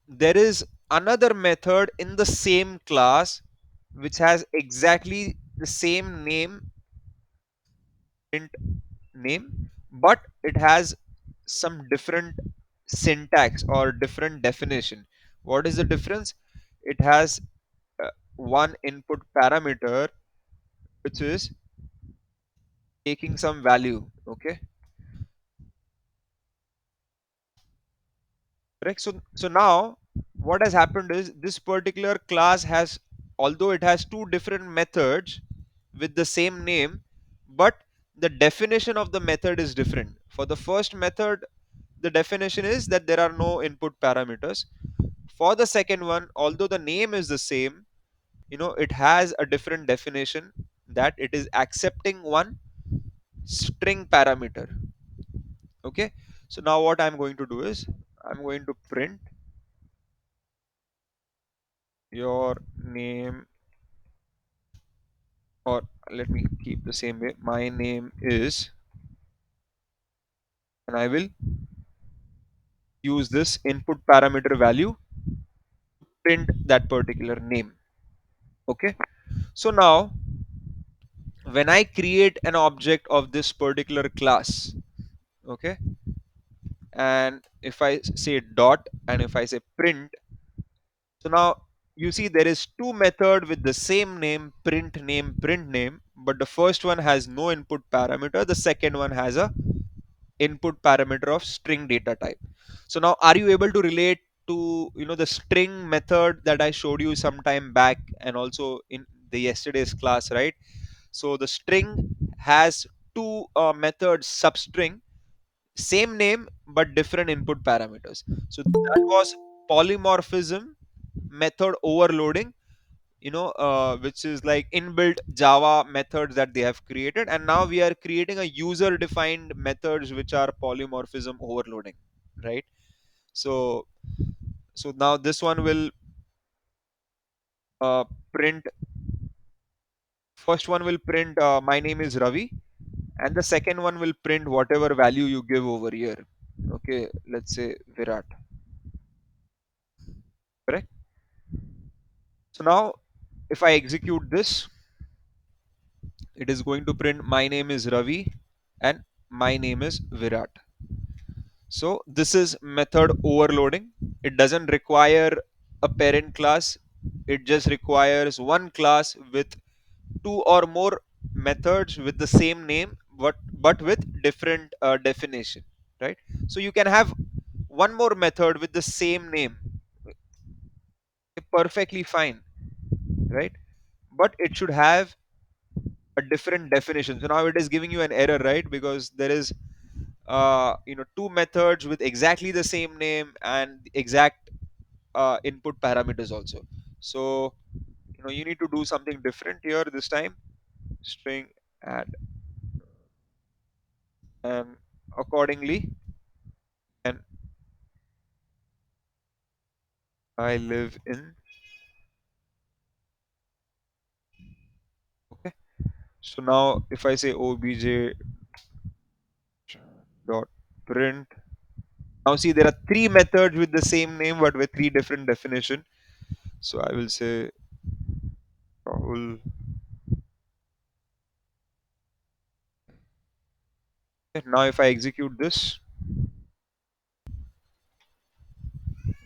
there is another method in the same class which has exactly the same name, print name, but it has some different syntax or different definition. What is the difference? It has one input parameter which is taking some value. Okay, correct. So now what has happened is this particular class has, although it has two different methods with the same name, but the definition of the method is different. For the first method, the definition is that there are no input parameters. For the second one, although the name is the same, it has a different definition, that it is accepting one string parameter. Okay, so now what I'm going to do is I'm going to print your name, or let me keep the same way, my name is, and I will use this input parameter value, print that particular name. Okay, so now when I create an object of this particular class, okay, and if I say dot and if I say print, so now you see there is two method with the same name, print name, but the first one has no input parameter, the second one has a input parameter of string data type. So now are you able to relate to the string method that I showed you some time back and also in the yesterday's class, right? So the string has two methods, substring, same name but different input parameters. So that was polymorphism method overloading, which is like inbuilt Java methods that they have created, and now we are creating a user defined methods which are polymorphism overloading, right? So so now this one will print, first one will print my name is Ravi, and the second one will print whatever value you give over here. Okay, let's say Virat, correct? So now if I execute this, it is going to print my name is Ravi and my name is Virat. So this is method overloading. It doesn't require a parent class. It just requires one class with two or more methods with the same name, but with different definition, right? So you can have one more method with the same name, perfectly fine, right? But it should have a different definition. So now it is giving you an error, right? Because there is two methods with exactly the same name and exact input parameters also. So you need to do something different here this time. String add, and accordingly I live in. Okay. So now if I say obj dot print, now see there are three methods with the same name but with three different definition. So I will say Rahul. Okay, now if I execute this,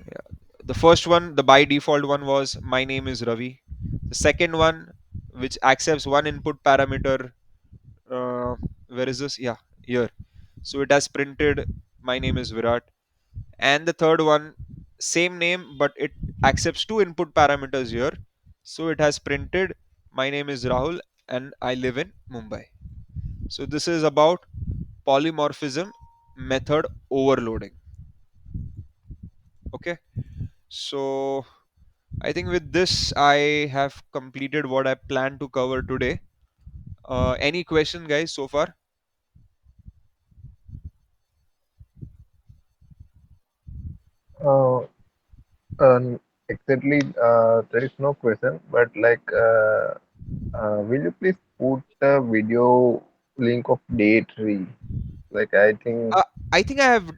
yeah, the first one, the by default one was my name is Ravi. The second one, which accepts one input parameter, uh, where is this? Yeah, here. So it has printed my name is Virat. And the third one, same name but it accepts two input parameters here. So it has printed my name is Rahul and I live in Mumbai. So this is about polymorphism method overloading. Okay. So I think with this I have completed what I planned to cover today. Any question, guys, so far? Uh, exactly, there is no question, but like, will you please put the video link of day three? Like, I think Uh, I think I've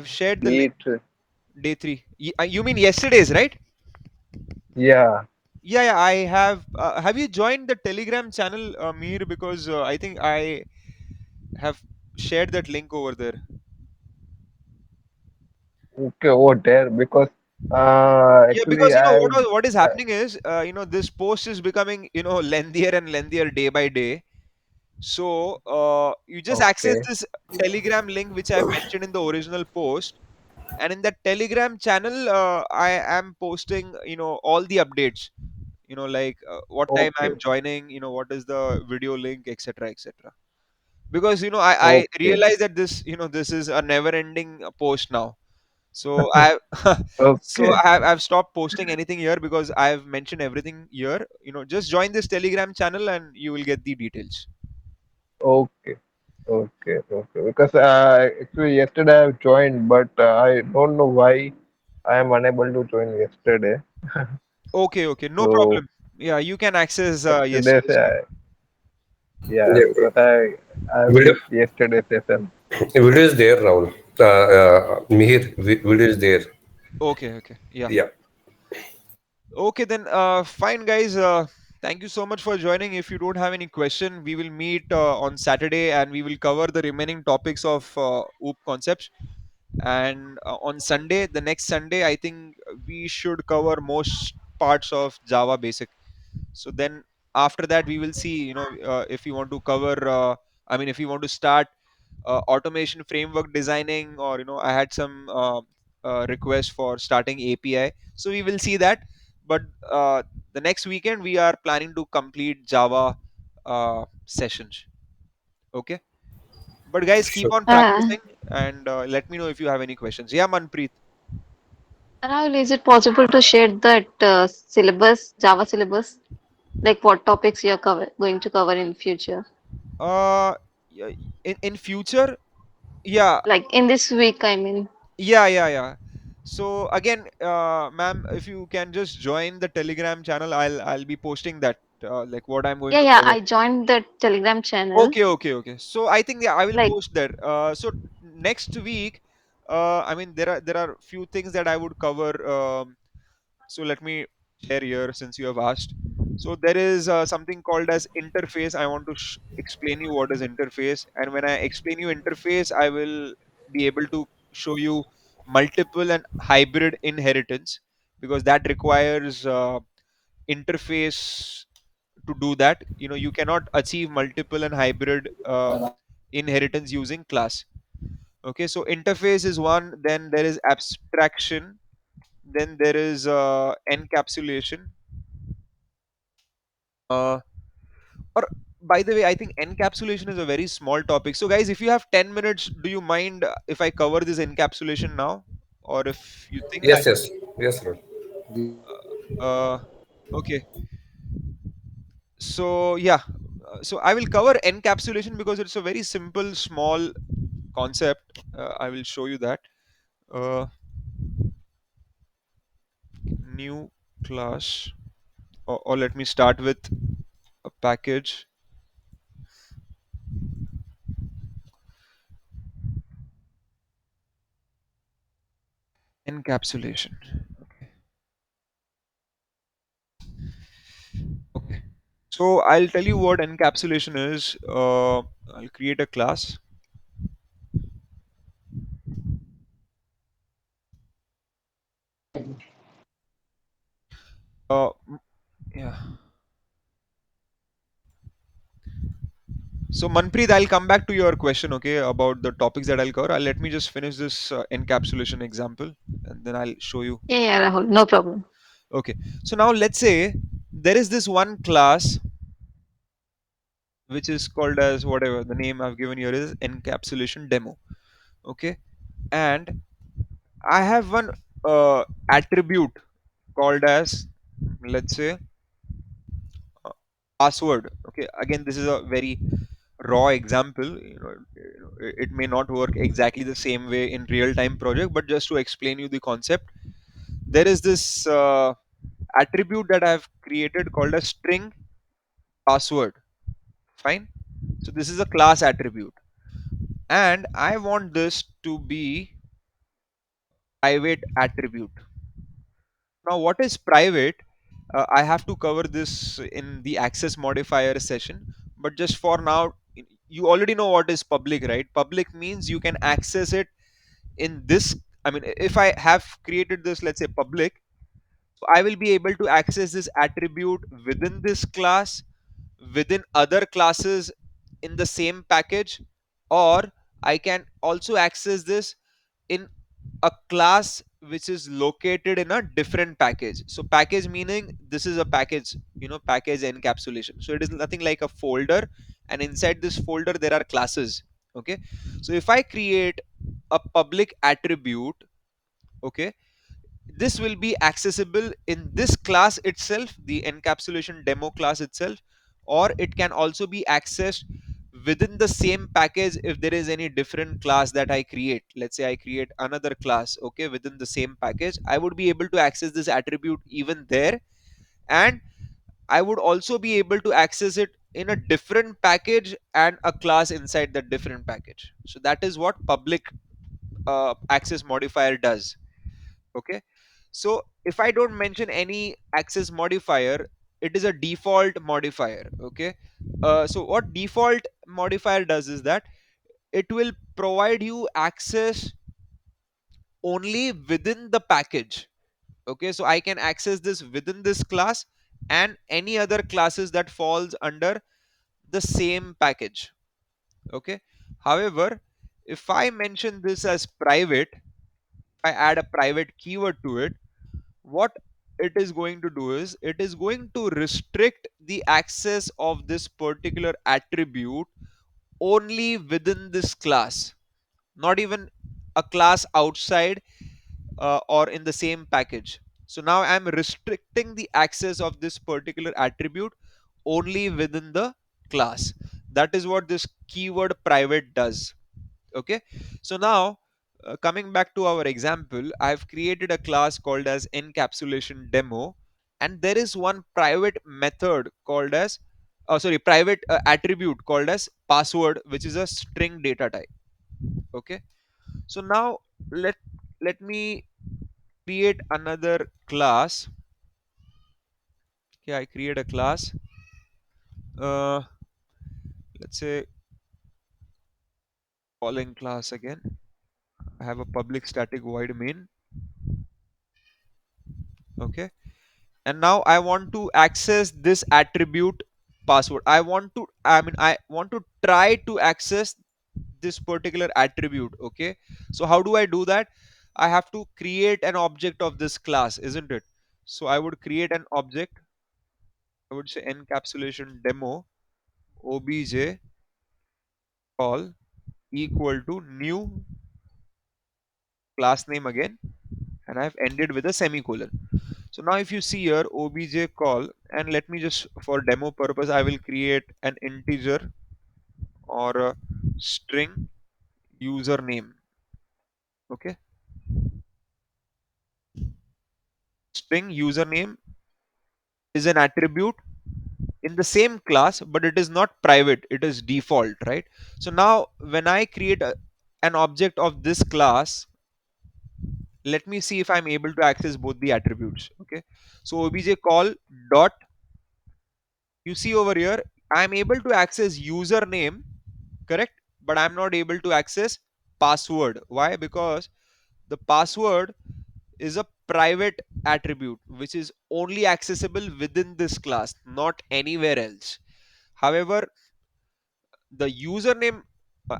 shared the link. day three. Day three. You mean yesterday's, right? Yeah. Yeah, yeah. I have. Have you joined the Telegram channel, Mir? Because I think I have shared that link over there. Okay, over there because Yeah, actually because what is uh, happening is this post is becoming lengthier and lengthier day by day. So you just access okay, this Telegram link which I have mentioned in the original post, and in that Telegram channel, I am posting all the updates. Like what time okay, I'm joining. What is the video link, etc., etc. Because I okay, realize that this is a never ending post now. So I so okay, I've stopped posting anything here because I've mentioned everything here. Just join this Telegram channel and you will get the details. okay, okay. Because actually yesterday I joined, but I don't know why I am unable to join yesterday. Okay, okay, no So problem. Yeah, you can access today's yesterday's link. yeah, Yeah, because I video, missed yesterday's session. video is there, Rahul. Mihir, video is there. Okay, okay, yeah. Yeah, Okay, then fine, guys. Thank you so much for joining. If you don't have any question, we will meet on Saturday and we will cover the remaining topics of OOP concepts. And on Sunday, the next Sunday, I think we should cover most parts of Java Basic. So then after that we will see if you want to cover if you want to start automation framework designing, or I had some request for starting API, so we will see that. But the next weekend we are planning to complete Java sessions. Okay, but guys, keep sure. on Uh, practicing and let me know if you have any questions. Yeah, Manpreet. Rahul, is it possible to share that syllabus, Java syllabus, like what topics you're going to cover in future? uh yeah, in future, yeah. Like in this week, I mean. Yeah, yeah, yeah. So again, ma'am, if you can just join the Telegram channel, I'll be posting that like what I'm going Yeah, to yeah, cover. I joined the Telegram channel. Okay, okay, okay. So I think, yeah, I will Like, post there. So next week, there are few things that I would cover. So let me share here since you have asked. So there is something called as interface. I want to explain you what is interface, and when I explain you interface, I will be able to show you multiple and hybrid inheritance, because that requires interface to do that. You cannot achieve multiple and hybrid inheritance using class. Okay, so interface is one, then there is abstraction, then there is encapsulation. uh, or by the way, I think encapsulation is a very small topic. So guys, if you have 10 minutes, do you mind if I cover this encapsulation now, or if you think I Yes, yes, yes, Rahul. uh, okay. So yeah, so I will cover encapsulation because it's a very simple small concept. I will show you that. uh, new class, or let me start with a package encapsulation. Okay. Okay. So I'll tell you what encapsulation is. I'll create a class. M- yeah. So Manpreet, I'll come back to your question, okay, about the topics that I'll cover. Let me just finish this encapsulation example, and then I'll show you. Yeah, yeah, Rahul, no problem. Okay. So now let's say there is this one class which is called as whatever the name I've given here is encapsulation demo. Okay. And I have one attribute called as, let's say, uh, password. Okay. Again, this is a very raw example. It may not work exactly the same way in real time project, but just to explain you the concept, there is this attribute that I have created called a string password. Fine. So this is a class attribute, and I want this to be private attribute. Now, what is private? I have to cover this in the access modifier session, but just for now, you already know what is public, right? Public means you can access it in this. I mean, if I have created this, let's say public, so I will be able to access this attribute within this class, within other classes in the same package, or I can also access this in a class which is located in a different package. So package meaning this is a package, package encapsulation. So it is nothing like a folder, and inside this folder there are classes. Okay. So if I create a public attribute, okay, this will be accessible in this class itself, the encapsulation demo class itself, or it can also be accessed within the same package if there is any different class that I create. Let's say I create another class, okay, within the same package, I would be able to access this attribute even there, and I would also be able to access it in a different package and a class inside that different package. So that is what public access modifier does. Okay. So if I don't mention any access modifier, it is a default modifier. Okay. So what default modifier does is that it will provide you access only within the package. Okay. So I can access this within this class and any other classes that falls under the same package. Okay. However, if I mention this as private, if I add a private keyword to it, what it is going to do is it is going to restrict the access of this particular attribute only within this class, not even a class outside or in the same package. So now I'm restricting the access of this particular attribute only within the class. That is what this keyword private does. Okay. So now coming back to our example, I've created a class called as encapsulation demo, and there is one private method called as private attribute called as password, which is a string data type. Okay. So now let let me create another class. Okay, I create a class, uh, let's say calling class again. I have a public static void main. Okay. And now I want to access this attribute password. I want to try to access this particular attribute. Okay. So how do I do that? I have to create an object of this class, isn't it? So I would create an object. I would say encapsulation demo obj call equal to new class name again, and I've ended with a semicolon. So now if you see here obj call, and let me just for demo purpose I will create an integer or a string username. Okay. string username is an attribute in the same class, but it is not private, it is default, right? So now when I create an object of this class, let me see if I'm able to access both the attributes. Okay, so obj call dot, you see over here, I'm able to access username, correct, but I'm not able to access password. Why? Because the password is a private attribute which is only accessible within this class, not anywhere else. However, the username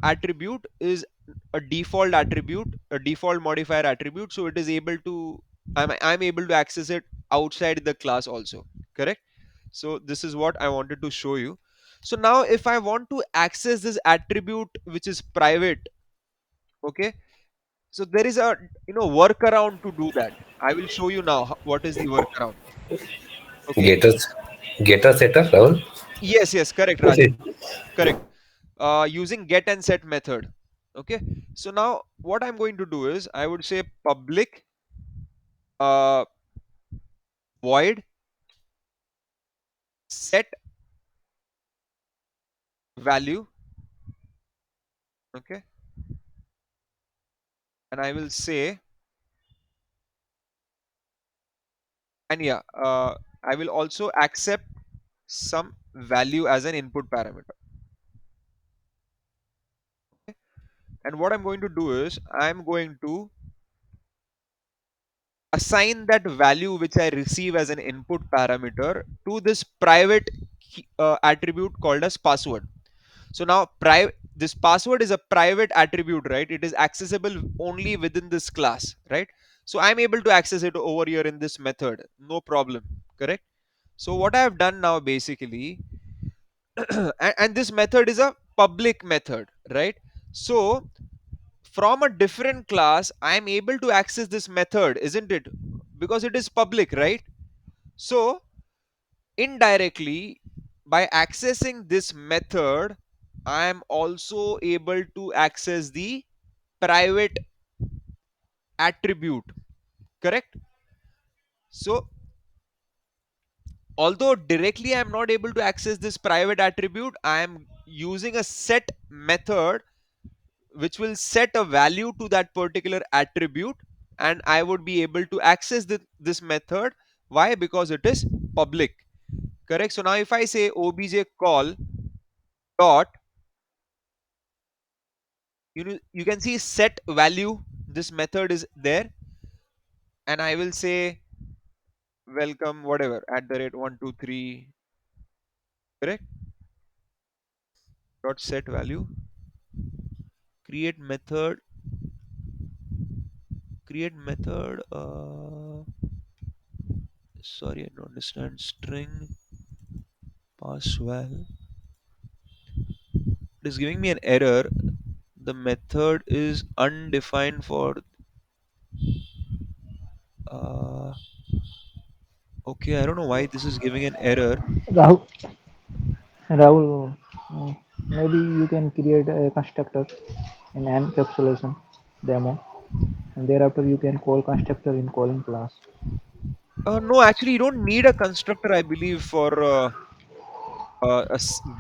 attribute is a default attribute, a default modifier attribute, so it is able to, I'm able to access it outside the class also, correct? So this is what I wanted to show you. So now if I want to access this attribute which is private, okay, so there is a, workaround to do that. I will show you now what is the workaround. Okay. Get us, get us setter, Rahul. Yes, correct, Rajan. Correct. Using get and set method. Okay. So now what I'm going to do is I would say public uh, void set value. Okay. And I will say, and yeah, I will also accept some value as an input parameter. Okay? And what I'm going to do is I'm going to assign that value which I receive as an input parameter to this private attribute called as password. So now this password is a private attribute, right? It is accessible only within this class, right? So I'm able to access it over here in this method, no problem, correct? So what I have done now basically, and this method is a public method, right? So from a different class, I am able to access this method, isn't it? Because it is public, right? So indirectly, by accessing this method, I am also able to access the private attribute, correct? So although directly I am not able to access this private attribute, I am using a set method which will set a value to that particular attribute, and I would be able to access this method. Why? Because it is public, correct? So now if I say obj call dot, you can see set value, this method is there, and I will say welcome whatever at the rate 123, correct, dot set value, create method, sorry, I don't understand, string passwell, it is giving me an error. The method is undefined for uh, okay, I don't know why this is giving an error. Rahul, Rahul, maybe you can create a constructor in encapsulation demo, and thereafter you can call constructor in calling class. No, actually you don't need a constructor, I believe, for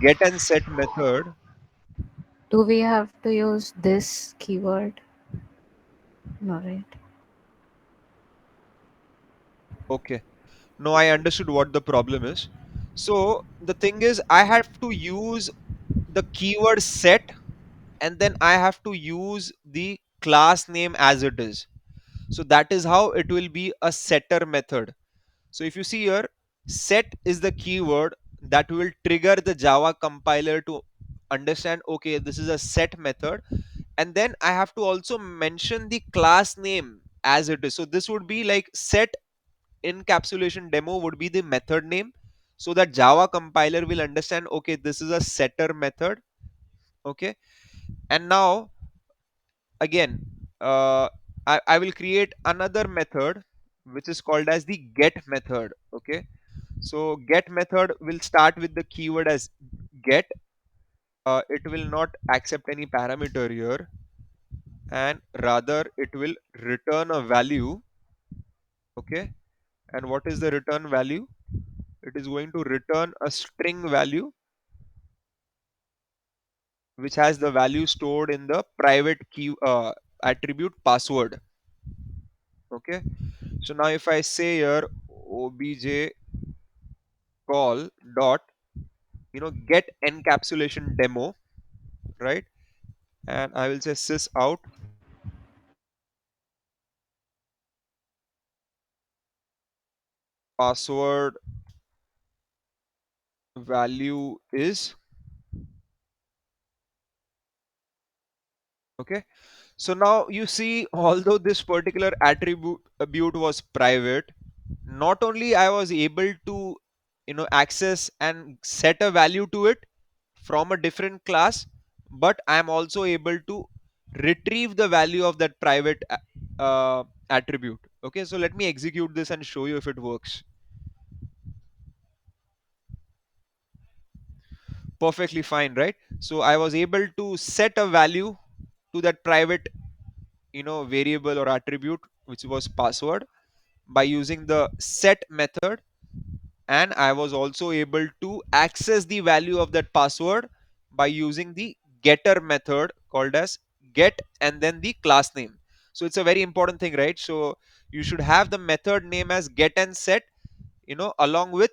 get and set method. Do we have to use this keyword? No, right? Okay, no, I understood what the problem is. So the thing is I have to use the keyword set, and then I have to use the class name as it is. So that is how it will be a setter method. So if you see here, set is the keyword that will trigger the Java compiler to understand, okay, this is a set method. And then I have to also mention the class name as it is. So this would be like set encapsulation demo would be the method name, so that Java compiler will understand, okay, this is a setter method. Okay. And now again, I will create another method which is called as the get method. Okay. So get method will start with the keyword as get. It will not accept any parameter here, and rather it will return a value. Okay. And what is the return value? It is going to return a string value which has the value stored in the private key attribute password. Okay, so now if I say here obj call dot get encapsulation demo, right, and I will say sys out password value is okay. So now you see, although this particular attribute was private, not only I was able to access and set a value to it from a different class, but I am also able to retrieve the value of that private attribute. Okay, so let me execute this and show you if it works. Perfectly fine, right? So I was able to set a value to that private variable or attribute which was password by using the set method, and I was also able to access the value of that password by using the getter method called as get and then the class name. So it's a very important thing, right? So you should have the method name as get and set along with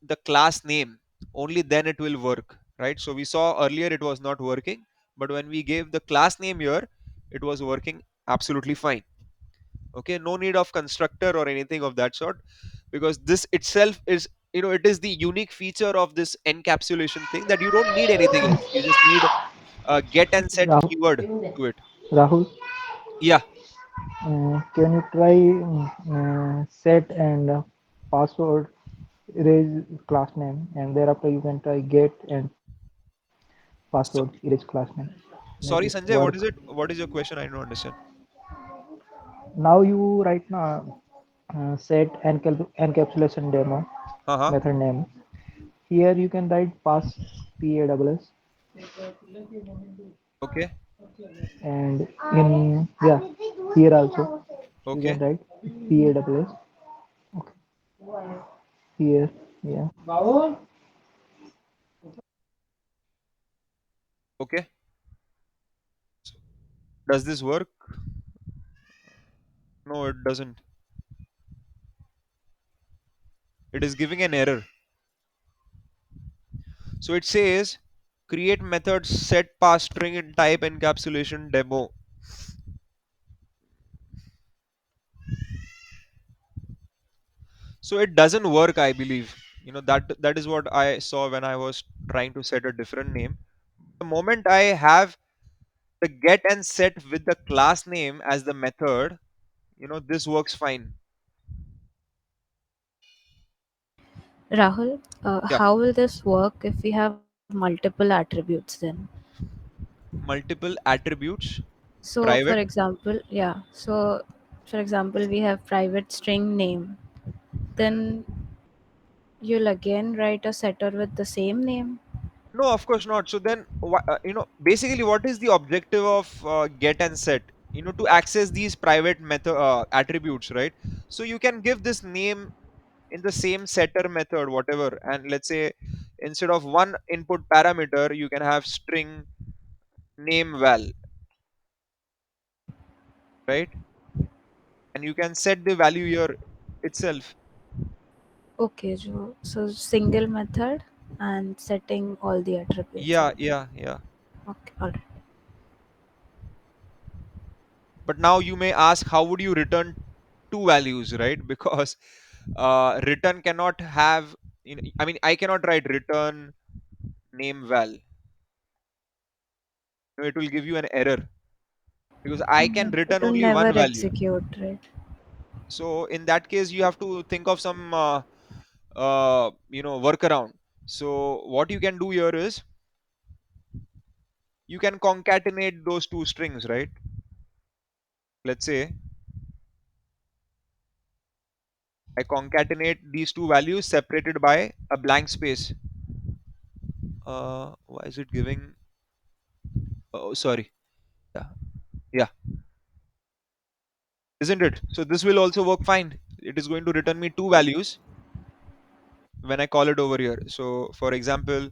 the class name, only then it will work, right? So we saw earlier it was not working, but when we gave the class name here, it was working absolutely fine. Okay, no need of constructor or anything of that sort, because this itself is it is the unique feature of this encapsulation thing, that you don't need anything else, you just need a get and set Rahul, keyword to it. Rahul, Yeah, can you try set and password erase class name, and thereafter you can try get and password so, erase class name. Maybe sorry Sanjay, work. what is it, what is your question? I don't understand. Now you right now set encapsulation demo Uh-huh. method name. Here you can write pass PAWS, Okay. and in yeah here also you Okay. can write PAWS. Okay, here yeah. Okay, does this work? No, it doesn't. It is giving an error. So it says create method set pass string in type encapsulation demo. So it doesn't work, I believe. That is what I saw when I was trying to set a different name. The moment I have the get and set with the class name as the method, this works fine. Rahul, Yeah, how will this work if we have multiple attributes then? multiple attributes, So, for private. example, yeah, so for example, we have private string name. Then you'll again write a setter with the same name. No, of course not. So then, basically, what is the objective of get and set? To access these private method attributes, right? So you can give this name in the same setter method, whatever, and let's say instead of one input parameter, you can have string name val, right? And you can set the value here itself. Okay, so single method and setting all the attributes Yeah, in it. yeah, yeah. Okay, all right. But now you may ask, how would you return two values, right? Because return cannot have, I mean, I cannot write return name val. It will give you an error because I can It return will only never one value. execute, right? So in that case, you have to think of some workaround. So what you can do here is you can concatenate those two strings, right? Let's say I concatenate these two values separated by a blank space. Why is it giving? Oh, sorry. Yeah, yeah, isn't it? So this will also work fine. it is going to return me two values when I call it over here. So for example,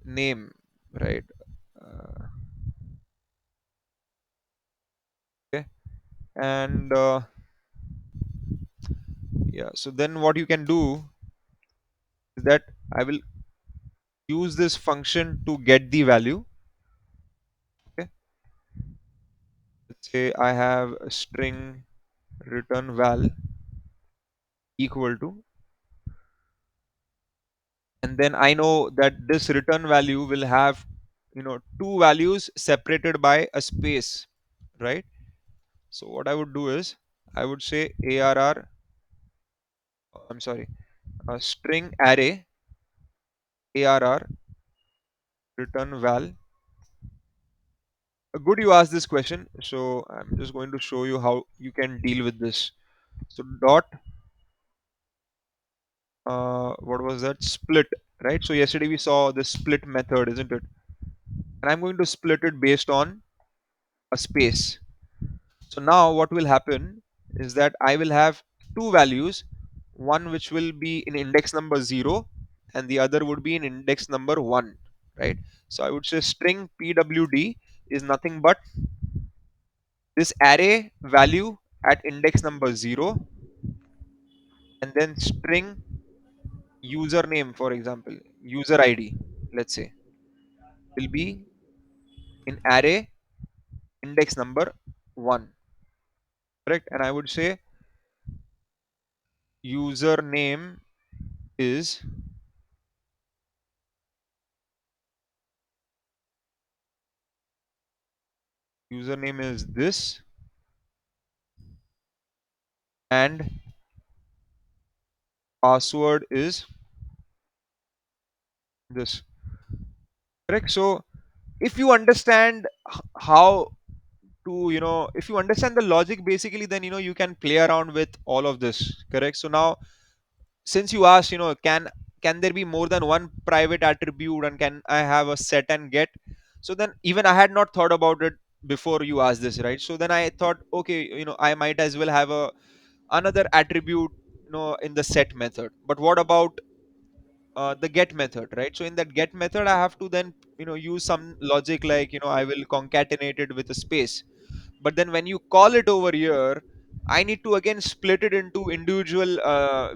name, right? Uh, okay, and yeah. So then what you can do is that I will use this function to get the value. Okay, let's say I have a string return val equal to, and then I know that this return value will have, two values separated by a space, right? So what I would do is I would say arr, I'm sorry, string array arr return val. Good, you asked this question, so I'm just going to show you how you can deal with this. So dot, what was that, split, right? So yesterday we saw the split method, isn't it? And I'm going to split it based on a space. So now what will happen is that I will have two values, one which will be in index number 0 and the other would be in index number 1, right? So I would say string pwd is nothing but this array value at index number 0, and then string username, for example, user id, let's say, will be in array index number 1, correct? And I would say username is this, and password is this, correct? So if you understand how to, if you understand the logic basically, then you can play around with all of this, correct? So now, since you asked, can there be more than one private attribute, and can I have a set and get? So then even I had not thought about it before you asked this, right? So then I thought, okay, I might as well have a another attribute, in the set method. But what about the get method, right? So in that get method, I have to then, use some logic, like, I will concatenate it with a space. But then when you call it over here, I need to again split it into individual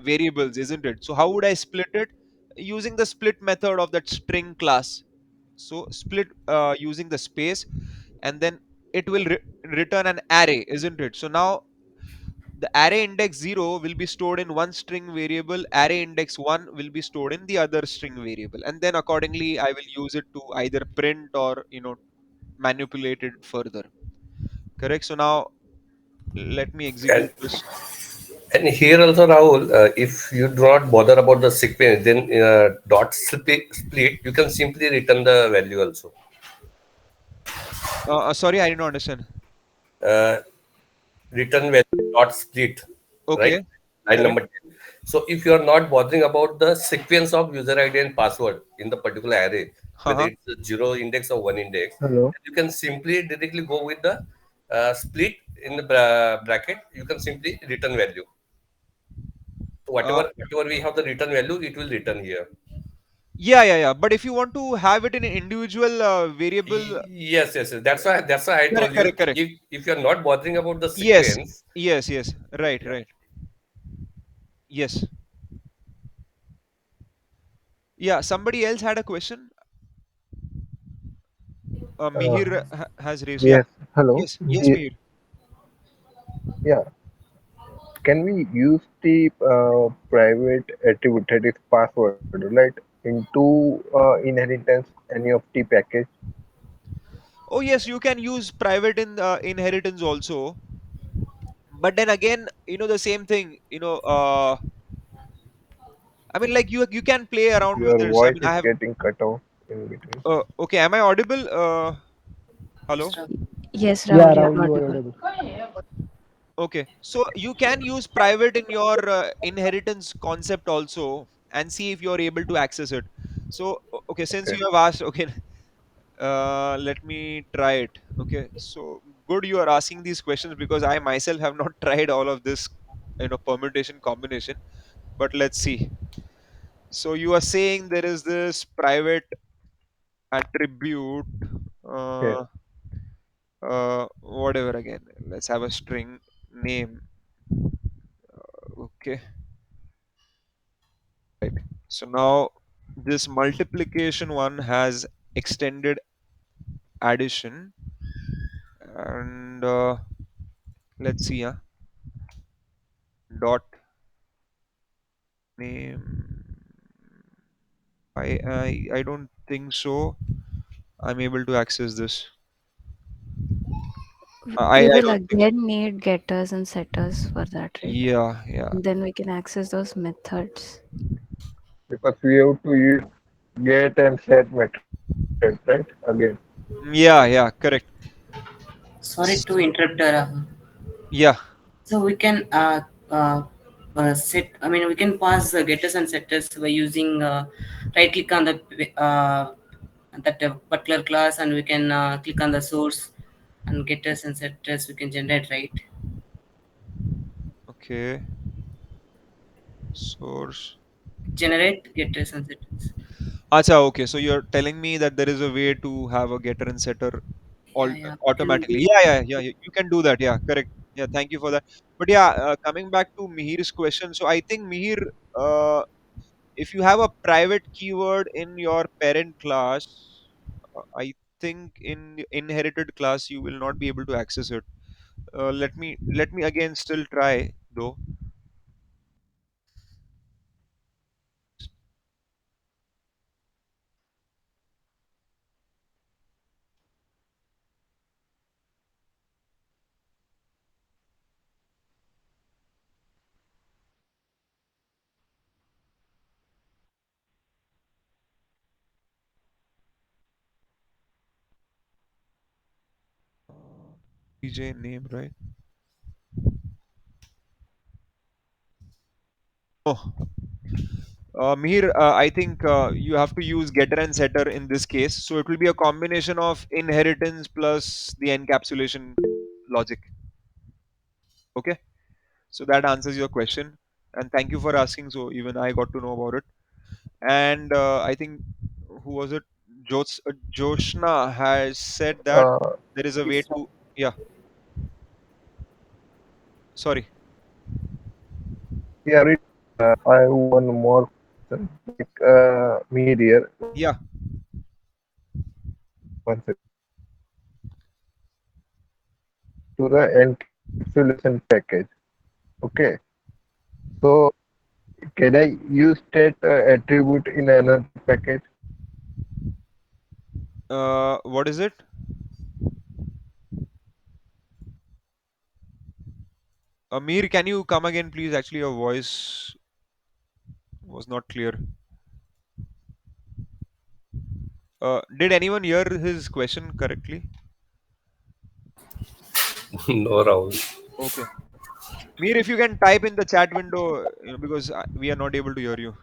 variables, isn't it? So how would I split it? Using the split method of that string class. So split using the space, and then it will return an array, isn't it? So now the array index 0 will be stored in one string variable, array index 1 will be stored in the other string variable, and then accordingly I will use it to either print or, manipulate it further, correct? So now let me execute And this. and here also, Rahul, if you do not bother about the sequence, then dot split, you can simply return the value also. Sorry, I did not understand. Uh, Return value dot split, right? Okay, Line correct. number 10. So if you are not bothering about the sequence of user ID and password in the particular array, whether Uh-huh. it's a zero index or one index, Hello. you can simply directly go with the split in the bracket. You can simply return value. So uh, whatever we have the return value, it will return here. yeah, yeah, yeah, but if you want to have it in an individual variable, Yes. That's why I correct, told you, correct, correct. if you're not bothering about the Yes, sequence, yes, right, yeah. right. Yes. Yeah, somebody else had a question. Uh, Mihir has raised, yeah. yes. Hello. Yes, Mihir. Yeah. Can we use the private attribute, that is password, right, into inheritance any of the package? Oh yes, you can use private in inheritance also, but then again, the same thing, I mean, like, you can play around with Your this. I voice mean, I is have. getting cut off in between. Okay, am I audible? Hello. Yes, Yeah, Rahul, you're Rahul, you are audible. audible. Okay, so you can use private in your inheritance concept also, and see if you're able to access it. So okay, since Okay. you have asked, okay, let me try it. Okay, so good, you are asking these questions, because I myself have not tried all of this. permutation combination. But let's see. So you are saying there is this private attribute, Yes. uh, whatever, again, let's have a string name. Okay, right. So now this multiplication one has extended addition, and let's see, dot name. I don't think so I'm able to access this. I We I will don't think. again need getters and setters for that, right? Yeah, yeah, And then we can access those methods. Because we have to use get and set method, right? Again. yeah, yeah. Correct. Sorry to interrupt, Rahul. Yeah. So we can set. I mean, we can pass getters and setters by using right click on the that particular class, and we can click on the source and getters and setters. We can generate, right? Okay. Source. Generate getters and setters. Acha, okay. So you're telling me that there is a way to have a getter and setter all Yeah, yeah. We can automatically. do. Yeah, yeah, yeah. You can do that. Yeah, correct. Yeah, thank you for that. But yeah, coming back to Mihir's question. So I think Mihir, uh, if you have a private keyword in your parent class, I think in inherited class you will not be able to access it. Let me again still try though. DJ name, right? Oh, Mihir, I think you have to use getter and setter in this case. So it will be a combination of inheritance plus the encapsulation logic. Okay. So that answers your question. And thank you for asking. So even I got to know about it. And I think, who was it? Joshna has said that Uh, there is a way to. Yeah. Sorry. yeah, I have one more question. Like me here, Yeah. one second. To the encapsulation package. Okay. So can I use that attribute in another package? What is it? Amir, can you come again, please? Actually, your voice was not clear. Did anyone hear his question correctly? No, Rahul. Okay. Mir, if you can type in the chat window, because we are not able to hear you.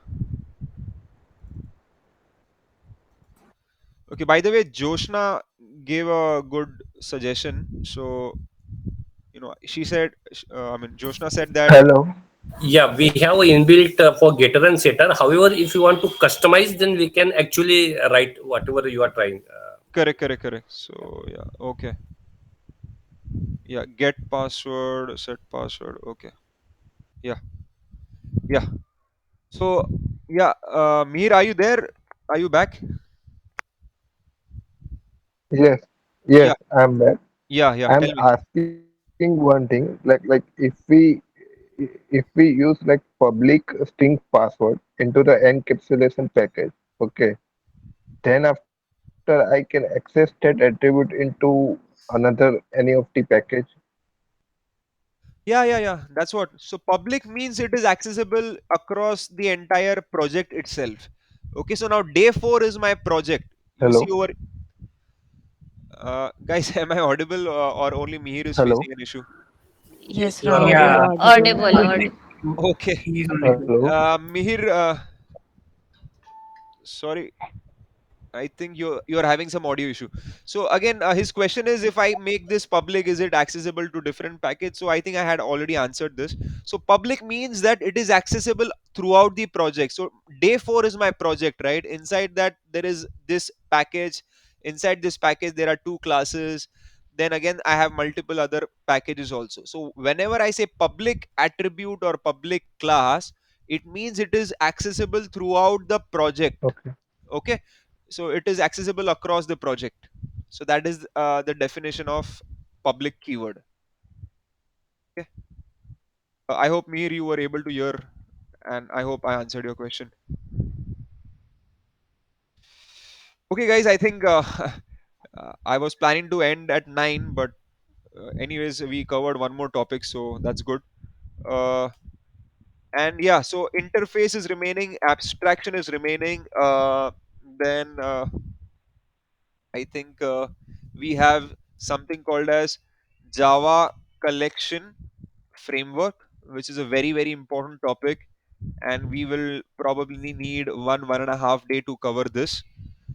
Okay. By the way, Joshna gave a good suggestion. So, she said, Joshna said that. Hello. Yeah, we have inbuilt for getter and setter. However, if you want to customize, then we can actually write whatever you are trying. Correct, correct, correct. So, yeah. Okay. Yeah. Get password, set password. Okay. Yeah. Yeah. So, yeah. Mir, are you there? Are you back? Yes. Yeah. Yes, I'm back. Yeah. Yeah. I'm Tell me. asking one thing. Like if we use like public string password into the encapsulation package, okay, then after I can access that attribute into another any of the package. Yeah, yeah, yeah. That's what. So public means it is accessible across the entire project itself. Okay, so now day four is my project. You see Hello. over, guys, am I audible, or only Mihir is Hello. facing an issue? Yes, You are Rahul, you're audible. Yeah, audible. Audible, only audible. Okay, he is only. Hello. Mihir, sorry. I think you're having some audio issue. So again, his question is, if I make this public, is it accessible to different packets? So I think I had already answered this. So public means that it is accessible throughout the project. So day 4 is my project, right? Inside that there is this package. Inside this package there are two classes. Then again I have multiple other packages also. So whenever I say public attribute or public class, it means it is accessible throughout the project. Okay. Okay, so it is accessible across the project. So that is the definition of public keyword. Okay, I hope Mir you were able to hear, and I hope I answered your question. Okay guys, I think I was planning to end at 9, but anyways we covered one more topic, so that's good. uh, and yeah, so interface is remaining, abstraction is remaining. Then I think we have something called as Java collection framework, which is a very, very important topic, and we will probably need 1.5 day to cover this.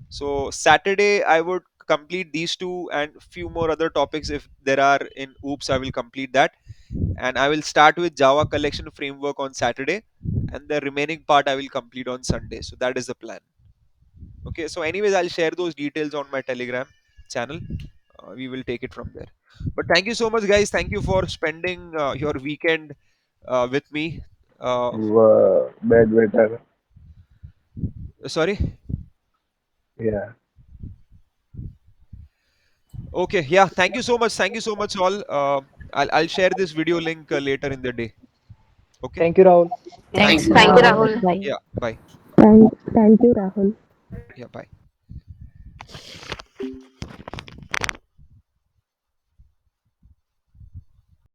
So Saturday I would complete these two and few more other topics if there are in oops. I will complete that, and I will start with Java collection framework on Saturday, and the remaining part I will complete on Sunday. So that is the plan. Okay, so anyways, I'll share those details on my Telegram channel. We will take it from there. But thank you so much, guys. Thank you for spending your weekend with me. Uh, Bad better. Sorry. Yeah. Okay, yeah. Thank you so much. Thank you so much, all. I'll share this video link later in the day. Okay. Thank you, Rahul. Thanks, Thank Thanks. you. Thank you, Rahul. Rahul. Bye. Yeah. Bye. Thank you, Rahul. Yeah. Bye.